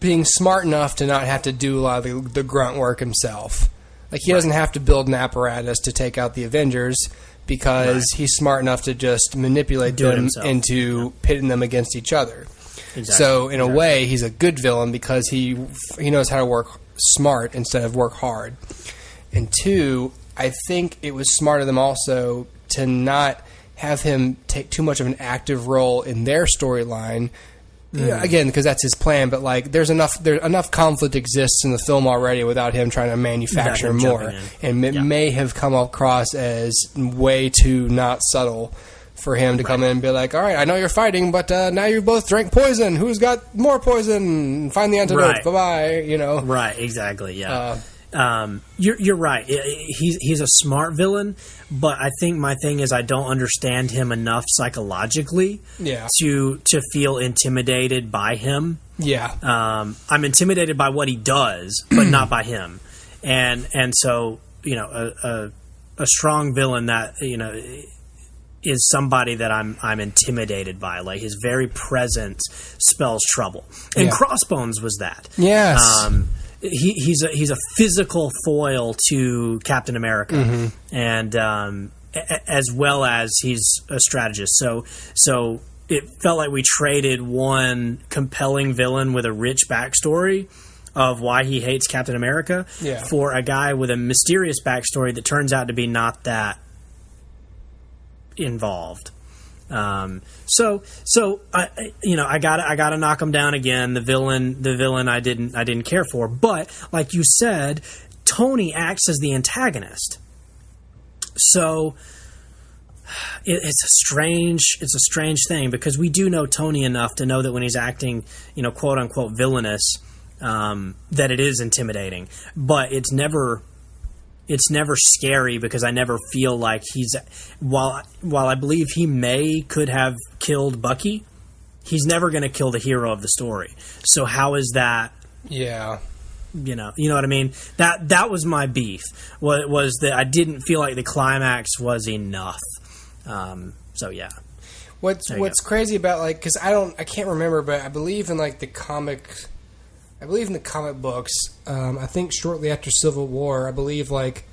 being smart enough to not have to do a lot of the grunt work himself. Like, he doesn't have to build an apparatus to take out the Avengers because he's smart enough to just manipulate them into pitting them against each other. Exactly. So in a way, he's a good villain because he knows how to work smart instead of work hard. And two, I think it was smart of them also to not have him take too much of an active role in their storyline. Yeah, again, because that's his plan. But like, there's enough conflict exists in the film already without him trying to manufacture more, and it may have come across as way too not subtle for him to come in and be like, "All right, I know you're fighting, but now you both drank poison. Who's got more poison? Find the antidote. Bye bye." You know, right? Exactly. Yeah. You're right. He's a smart villain, but I think my thing is I don't understand him enough psychologically to feel intimidated by him. Yeah. I'm intimidated by what he does, but not by him. And so, you know, a strong villain that, you know, is somebody that I'm intimidated by. Like, his very presence spells trouble. And Crossbones was that. Yes. He's a physical foil to Captain America, and as well as he's a strategist. So it felt like we traded one compelling villain with a rich backstory of why he hates Captain America for a guy with a mysterious backstory that turns out to be not that involved. So I gotta knock him down again. The villain I didn't care for, but like you said, Tony acts as the antagonist. So it's a strange thing, because we do know Tony enough to know that when he's acting, you know, quote unquote villainous, that it is intimidating, but it's never scary, because I never feel like he's, while I believe he could have killed Bucky, he's never going to kill the hero of the story. So how is that? Yeah. You know what I mean? That was my beef. Was that I didn't feel like the climax was enough. So yeah. What's crazy about, like, because I can't remember, but I believe in like the comic books, I think shortly after Civil War, I believe like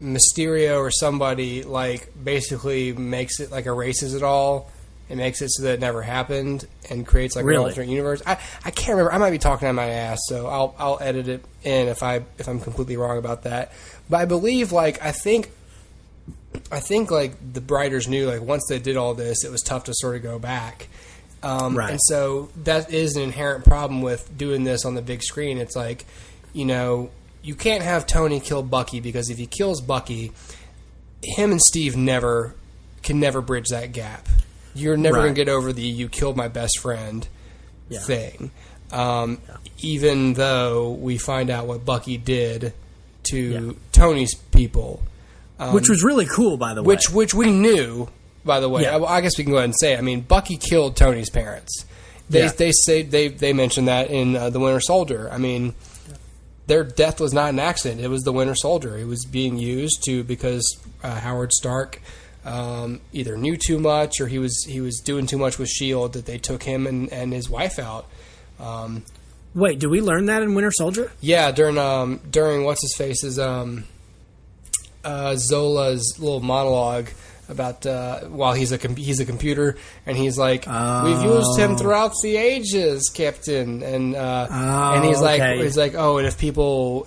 Mysterio or somebody like basically makes it, like, erases it all and makes it so that it never happened and creates like an alternate universe. I can't remember. I might be talking on my ass, so I'll edit it in if I'm completely wrong about that. But I believe, like, I think like the writers knew, like, once they did all this, it was tough to sort of go back. And so that is an inherent problem with doing this on the big screen. It's like, you know, you can't have Tony kill Bucky, because if he kills Bucky, him and Steve can never bridge that gap. You're never going to get over the "you killed my best friend" thing. Even though we find out what Bucky did to Tony's people. Which was really cool, by the way. Which we knew. By the way, I guess we can go ahead and say it. I mean, Bucky killed Tony's parents. They say they mentioned that in The Winter Soldier. I mean, their death was not an accident. It was the Winter Soldier. It was being used because Howard Stark either knew too much, or he was doing too much with S.H.I.E.L.D., that they took him and his wife out. Wait, did we learn that in Winter Soldier? Yeah, during what's his face's Zola's little monologue about while he's a computer, and he's like, we've used him throughout the ages, Captain, and he's like, oh, and if people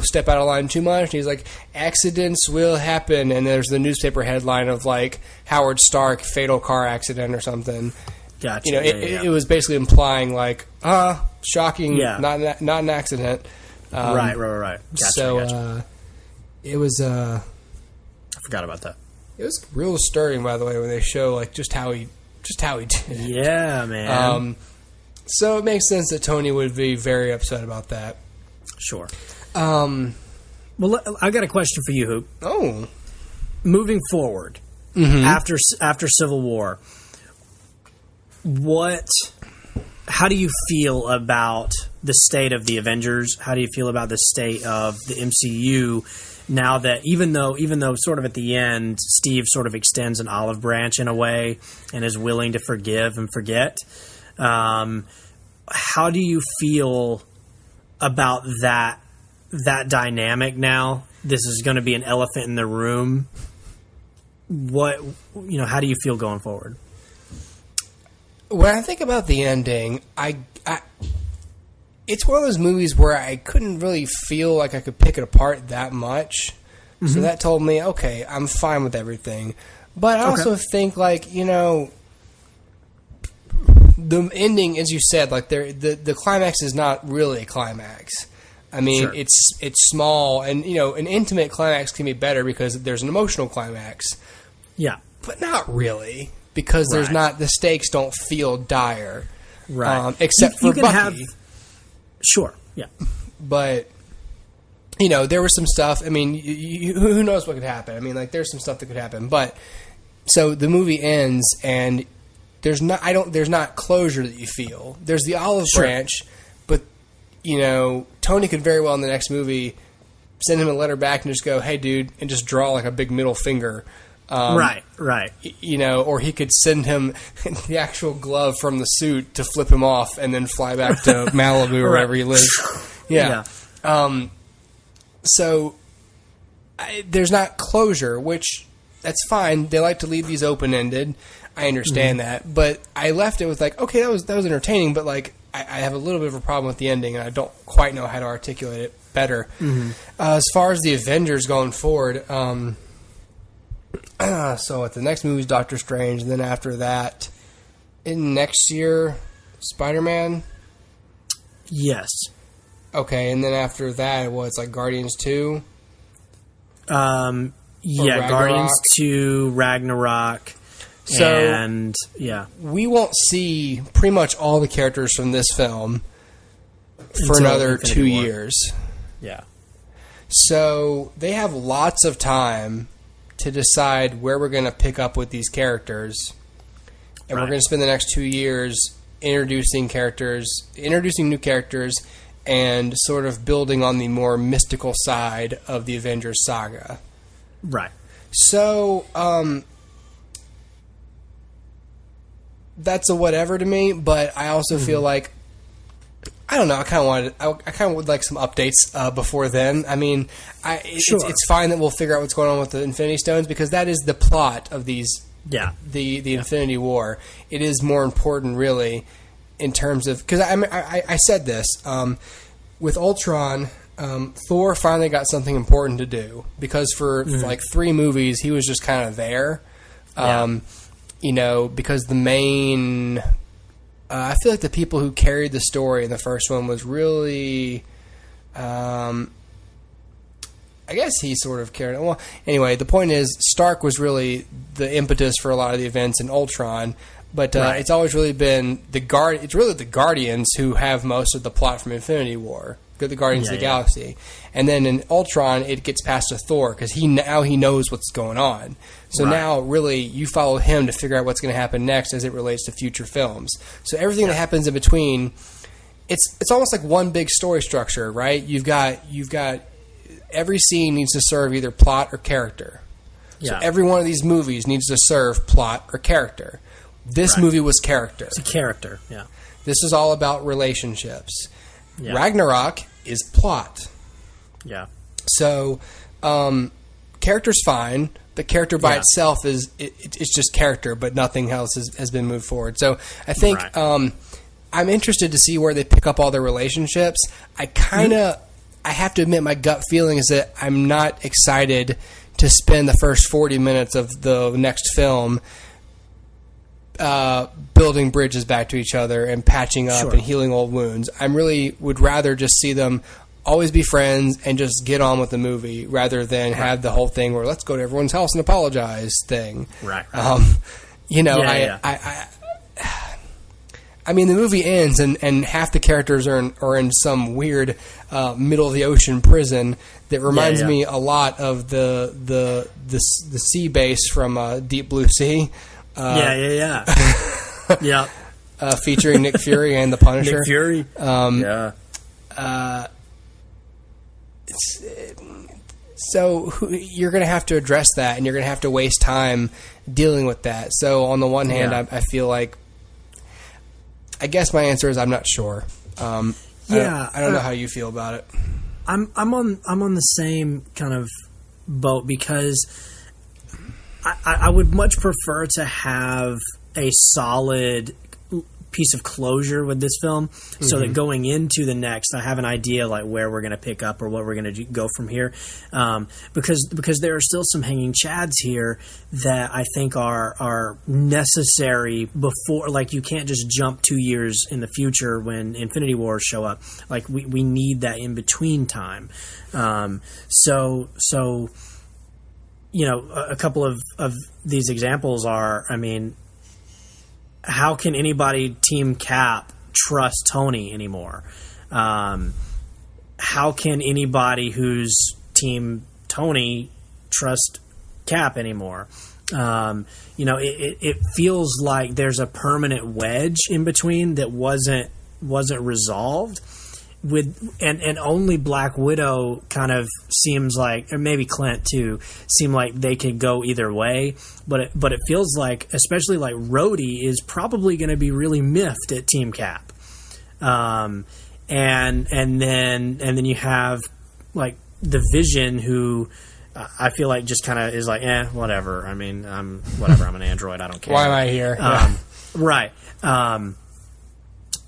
step out of line too much, and he's like, accidents will happen, and there's the newspaper headline of like Howard Stark fatal car accident or something. Gotcha. You know, it was basically implying like, shocking, not an accident. Right. Gotcha. It was. I forgot about that. It was real stirring, by the way, when they show like just how he did it. Yeah, man. So it makes sense that Tony would be very upset about that. Sure. Well, I've got a question for you, Hoop. Oh. Moving forward, after Civil War, how do you feel about the state of the Avengers? How do you feel about the state of the MCU now that even though sort of at the end Steve sort of extends an olive branch in a way and is willing to forgive and forget? How do you feel about that dynamic now? This is going to be an elephant in the room. How do you feel going forward? When I think about the ending, it's one of those movies where I couldn't really feel like I could pick it apart that much. Mm-hmm. So that told me, okay, I'm fine with everything. But I also think, like, you know, the ending, as you said, like the climax is not really a climax. I mean, sure. it's small, and, you know, an intimate climax can be better because there's an emotional climax. Yeah. But not really, because there's not, the stakes don't feel dire. Right. Except for Bucky. Sure, yeah. But, you know, there was some stuff. I mean, who knows what could happen? I mean, like, there's some stuff that could happen. But, so the movie ends, and there's not closure that you feel. There's the olive branch, but, you know, Tony could very well in the next movie send him a letter back and just go, hey, dude, and just draw, like, a big middle finger. Right. You know, or he could send him the actual glove from the suit to flip him off and then fly back to Malibu or wherever he lives. Yeah. So there's not closure, which that's fine. They like to leave these open-ended. I understand that, but I left it with like, okay, that was entertaining, but like I have a little bit of a problem with the ending, and I don't quite know how to articulate it better. As far as the Avengers going forward. So the next movie is Doctor Strange, and then after that, next year, Spider-Man? Yes. Okay, and then after that, it's like Guardians 2? Yeah, Guardians 2, Ragnarok, and, yeah. We won't see pretty much all the characters from this film for another 2 years. Yeah. So they have lots of time to decide where we're going to pick up with these characters. And we're going to spend the next 2 years introducing new characters, and sort of building on the more mystical side of the Avengers saga. Right. So, that's a whatever to me, but I also feel like, I don't know. I kind of would like some updates before then. I mean, it's fine that we'll figure out what's going on with the Infinity Stones, because that is the plot of these. Yeah. The Infinity War. It is more important, really, in terms of, because I said this with Ultron. Thor finally got something important to do, because for like 3 movies he was just kind of there. You know, because the main. I feel like the people who carried the story in the first one was really, I guess he sort of carried it. Well, anyway, the point is Stark was really the impetus for a lot of the events in Ultron, but it's always really been it's really the Guardians who have most of the plot from Infinity War, the Guardians of the Galaxy. And then in Ultron, it gets passed to Thor, because he knows what's going on. So now, really, you follow him to figure out what's going to happen next as it relates to future films. So everything that happens in between, it's almost like one big story structure, right? You've got every scene needs to serve either plot or character. So every one of these movies needs to serve plot or character. This movie was character. It's a character, yeah. This is all about relationships. Yeah. Ragnarok is plot. Yeah. So, character's fine, but character by itself it's just character, but nothing else has been moved forward. So I think I'm interested to see where they pick up all their relationships. I have to admit, my gut feeling is that I'm not excited to spend the first 40 minutes of the next film building bridges back to each other and patching up and healing old wounds. I really would rather just see them always be friends and just get on with the movie, rather than have the whole thing where let's go to everyone's house and apologize thing. Right. You know, I mean, the movie ends and half the characters are in some weird middle of the ocean prison that reminds me a lot of the sea base from Deep Blue Sea. Yeah. Featuring Nick Fury and the Punisher. Nick Fury. So you're going to have to address that, and you're going to have to waste time dealing with that. So on the one hand, I feel like, I guess my answer is I'm not sure. I don't know how you feel about it. I'm on the same kind of boat, because I would much prefer to have a solid piece of closure with this film, so that going into the next, I have an idea like where we're going to pick up or what we're going to go from here, because there are still some hanging chads here that I think are necessary before. Like, you can't just jump 2 years in the future when Infinity Wars show up. Like, we need that in between time. So you know, a couple of these examples are, I mean, how can anybody Team Cap trust Tony anymore? How can anybody who's Team Tony trust Cap anymore? You know, it feels like there's a permanent wedge in between that wasn't resolved. And only Black Widow kind of seems like, or maybe Clint too, seem like they could go either way. But it feels like, especially like Rhodey is probably going to be really miffed at Team Cap. And then you have like the Vision, who I feel like just kind of is like, whatever. I mean, I'm an android. I don't care. Why am I here? Right.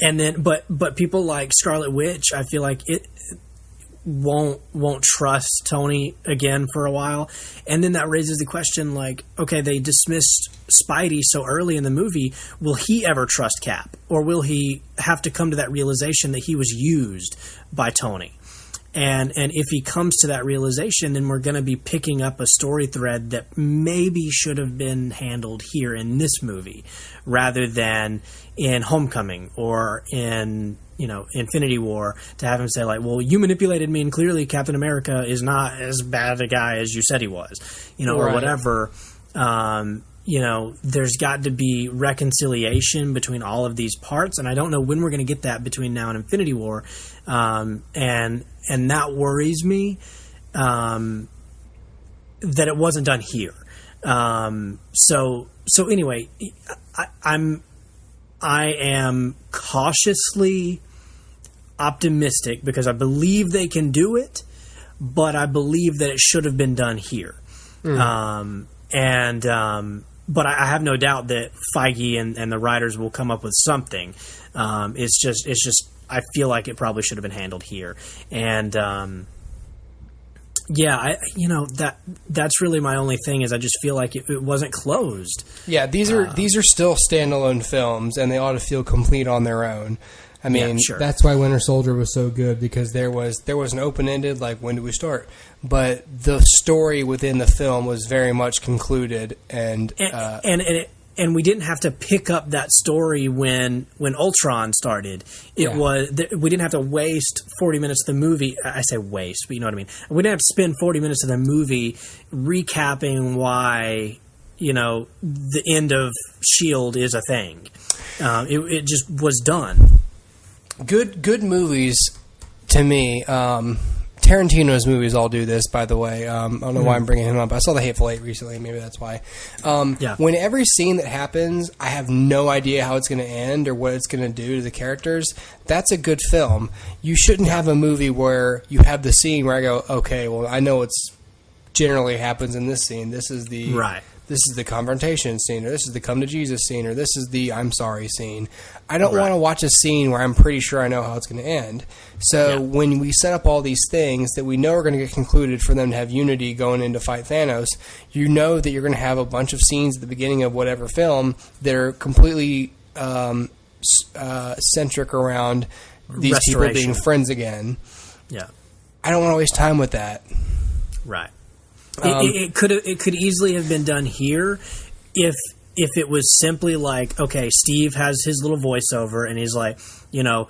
And then, but people like Scarlet Witch, I feel like it won't trust Tony again for a while. And then that raises the question, like, okay, they dismissed Spidey so early in the movie. Will he ever trust Cap? Or will he have to come to that realization that he was used by Tony? And if he comes to that realization, then we're going to be picking up a story thread that maybe should have been handled here in this movie rather than in Homecoming or in, you know, Infinity War, to have him say like, well, you manipulated me and clearly Captain America is not as bad a guy as you said he was, you know, or whatever. You know, there's got to be reconciliation between all of these parts, and I don't know when we're going to get that between now and Infinity War. And that worries me, that it wasn't done here. So anyway, I am cautiously optimistic because I believe they can do it, but I believe that it should have been done here. But I have no doubt that Feige and the writers will come up with something. It's just I feel like it probably should have been handled here. And that's really my only thing, is I just feel like it wasn't closed. Yeah, these are still standalone films, and they ought to feel complete on their own. I mean, sure. That's why Winter Soldier was so good, because there was an open-ended, like, when do we start? But the story within the film was very much concluded, and we didn't have to pick up that story when Ultron started. We didn't have to waste 40 minutes of the movie. I say waste, but you know what I mean. We didn't have to spend 40 minutes of the movie recapping why, you know, the end of S.H.I.E.L.D. is a thing. It just was done. Good movies, to me. Tarantino's movies all do this, by the way. I don't know why I'm bringing him up. I saw The Hateful Eight recently. Maybe that's why. When every scene that happens, I have no idea how it's going to end or what it's going to do to the characters. That's a good film. You shouldn't have a movie where you have the scene where I go, okay, well, I know what's generally happens in this scene. This is the This is the confrontation scene, or this is the come to Jesus scene, or this is the I'm sorry scene. I don't want to watch a scene where I'm pretty sure I know how it's going to end. So when we set up all these things that we know are going to get concluded for them to have unity going in to fight Thanos, you know that you're going to have a bunch of scenes at the beginning of whatever film that are completely centric around these people being friends again. Yeah, I don't want to waste time with that. Right. It could easily have been done here if it was simply like, okay, Steve has his little voiceover and he's like, you know,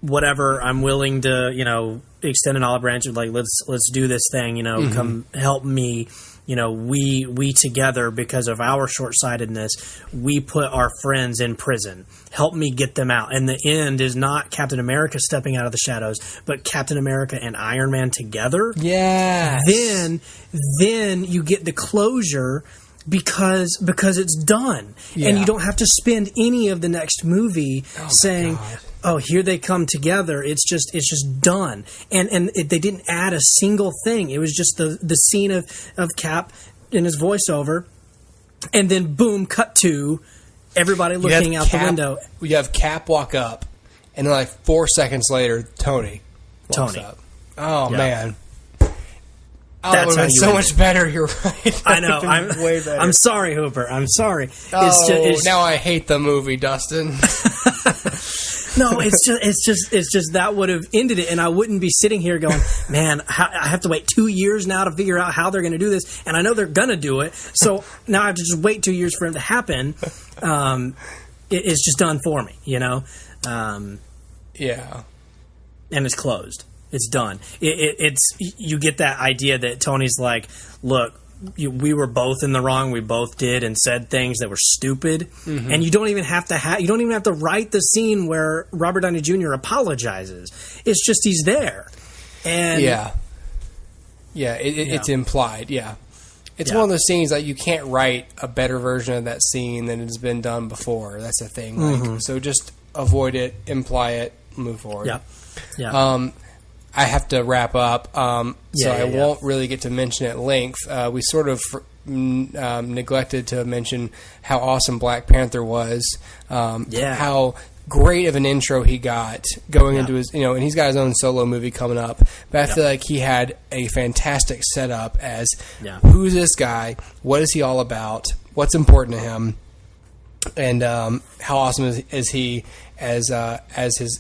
whatever, I'm willing to, you know, extend an olive branch of like, let's do this thing, you know, come help me. You know, we together, because of our short-sightedness, we put our friends in prison. Help me get them out. And the end is not Captain America stepping out of the shadows, but Captain America and Iron Man together. Yeah. Then you get the closure because it's done. Yeah. And you don't have to spend any of the next movie saying, oh, here they come together. It's just done. And they didn't add a single thing. It was just the scene of Cap in his voiceover, and then boom, cut to everybody looking out the window. You have Cap walk up, and then like 4 seconds later, Tony walks up. Oh, man. Oh, That's how you so much better. You're right. I know. Way better. I'm sorry, Hooper. I'm sorry. Now I hate the movie, Dustin. No, it's just that would have ended it, and I wouldn't be sitting here going, man, I have to wait 2 years now to figure out how they're going to do this, and I know they're going to do it, so now I have to just wait 2 years for it to happen. It's just done for me, you know? Yeah. And it's closed. It's done. It's you get that idea that Tony's like, look, we were both in the wrong. We both did and said things that were stupid, and you don't even have to write the scene where Robert Downey Jr. apologizes. It's just he's there, and it's implied. Yeah, it's one of those scenes that you can't write a better version of that scene than has been done before. That's the thing. Like, so just avoid it, imply it, move forward. Yeah. I have to wrap up, so I won't really get to mention at length. We sort of neglected to mention how awesome Black Panther was, how great of an intro he got going into his, and he's got his own solo movie coming up. But I feel like he had a fantastic setup as who's this guy, what is he all about, what's important to him, and how awesome is he as his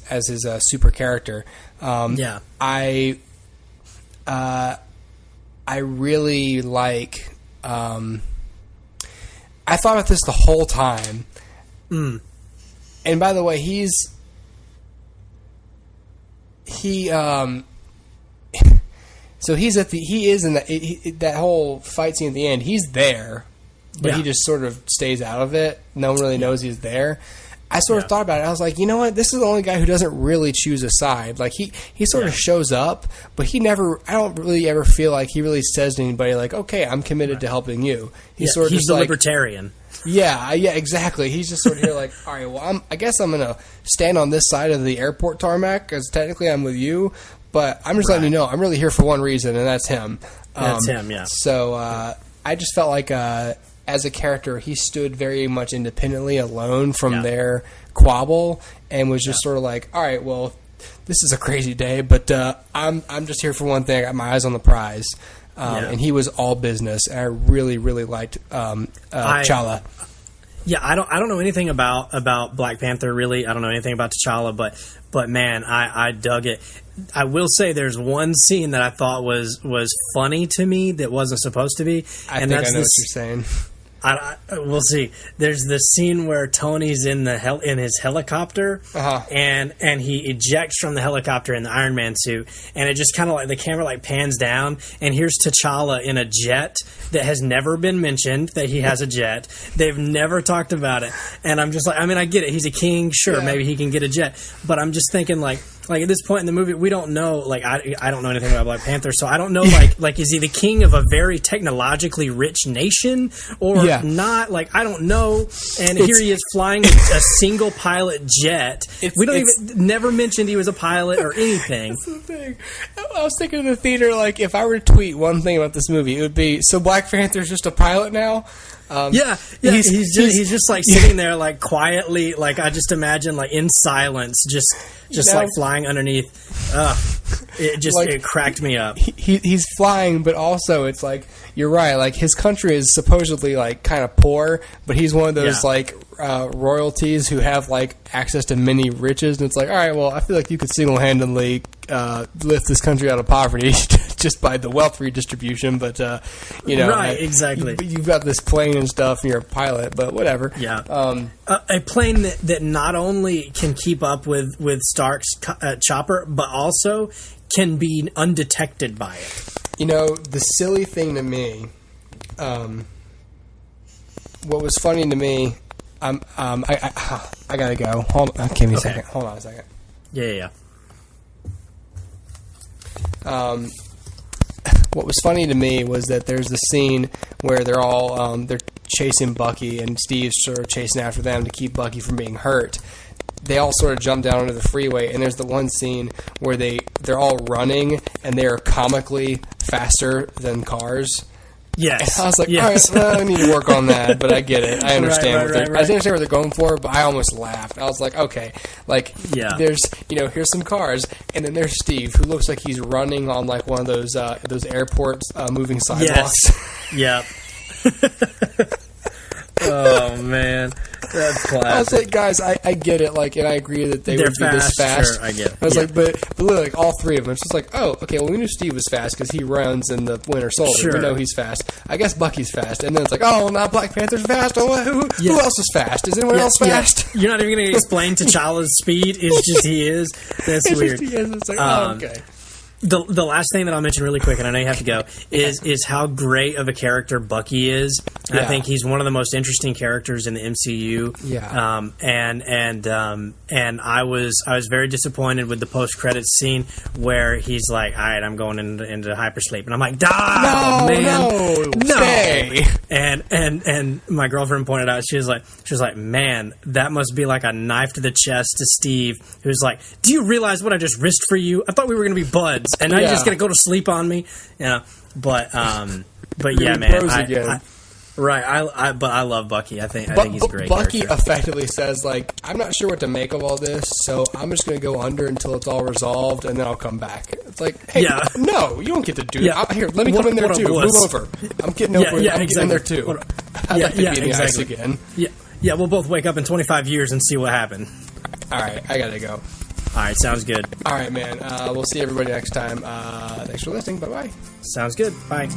super character. I really like. I thought about this the whole time. And by the way, he is in that whole fight scene at the end. He's there, but he just sort of stays out of it. No one really knows he's there. I sort of thought about it. I was like, you know what? This is the only guy who doesn't really choose a side. Like he sort of shows up, but he never. I don't really ever feel like he really says to anybody like, "Okay, I'm committed to helping you." He's sort of he's just the like, libertarian. Yeah, exactly. He's just sort of here like, all right, well, I guess I'm gonna stand on this side of the airport tarmac because technically I'm with you, but I'm just letting you know I'm really here for one reason, and that's him. That's him. Yeah. So I just felt like. As a character, he stood very much independently, alone from their quabble, and was just sort of like, "All right, well, this is a crazy day, but I'm just here for one thing. I got my eyes on the prize." And he was all business. And I really, really liked T'Challa. Yeah, I don't know anything about Black Panther really. I don't know anything about T'Challa, but man, I dug it. I will say there's one scene that I thought was funny to me that wasn't supposed to be. I know what you're saying. We'll see. There's this scene where Tony's in his helicopter, and he ejects from the helicopter in the Iron Man suit, and it just kind of like the camera like pans down, and here's T'Challa in a jet that has never been mentioned that he has a jet. They've never talked about it, and I'm just like, I mean, I get it. He's a king, sure, maybe he can get a jet, but I'm just thinking like at this point in the movie, we don't know. Like I don't know anything about Black Panther, so I don't know. Like is he the king of a very technologically rich nation or not? Like I don't know. And here he is flying a single pilot jet. We don't even never mentioned he was a pilot or anything. That's the thing. I was thinking in the theater, like if I were to tweet one thing about this movie, it would be so Black Panther's just a pilot now. He's just like sitting there like quietly, like I just imagine like in silence, just like flying underneath. It cracked me up. He's flying, but also it's like you're right. Like his country is supposedly like kind of poor, but he's one of those like royalties who have like access to many riches, and it's like, all right, well, I feel like you could single-handedly lift this country out of poverty just by the wealth redistribution, but exactly. You've got this plane and stuff, and you're a pilot, but whatever. A plane that not only can keep up with Stark's chopper, but also can be undetected by it. You know, the silly thing to me, what was funny to me, I gotta go. Hold on, give me a second. Hold on a second. Yeah. What was funny to me was that there's the scene where they're all they're chasing Bucky, and Steve's sort of chasing after them to keep Bucky from being hurt. They all sort of jump down onto the freeway, and there's the one scene where they're all running, and they are comically faster than cars. Yes. And I was like, yes. all right, well, I need to work on that, but I get it. I understand right. I understand what they're going for, but I almost laughed. I was like, okay, like, there's, here's some cars, and then there's Steve, who looks like he's running on like one of those airport moving sidewalks. Yes. Yep. Oh man, that's classic. I was like, guys, I get it, like, and I agree that they're would be this fast. Sure, I get it. I was like, but like all three of them, it's just like, oh, okay, well, we knew Steve was fast because he runs in the Winter Soldier. Sure. We know he's fast. I guess Bucky's fast, and then it's like, oh, now Black Panther's fast. Oh, who else is fast? Is anyone else fast? You're not even going to explain T'Challa's speed. It's just he is. That's it's weird. Just he is. It's like, oh, okay. The last thing that I'll mention really quick, and I know you have to go, is how great of a character Bucky is. And I think he's one of the most interesting characters in the MCU. Yeah. And I was very disappointed with the post credits scene where he's like, all right, I'm going into hypersleep, and I'm like, no, stay. And my girlfriend pointed out, she was like, man, that must be like a knife to the chest to Steve, who's like, do you realize what I just risked for you? I thought we were going to be buds, and now you're just going to go to sleep on me, But yeah, man, but I love Bucky. I think he's a great Bucky character. effectively says, like, I'm not sure what to make of all this, so I'm just going to go under until it's all resolved, and then I'll come back. It's like, hey, no, you don't get to do that. Here, let me come in there too. Move over. I'm getting over. I'm getting in there too. I'd like to be in the ice again. Yeah, we'll both wake up in 25 years and see what happened. All right, I gotta go. All right, sounds good. All right, man. We'll see everybody next time. Thanks for listening. Bye-bye. Sounds good. Bye.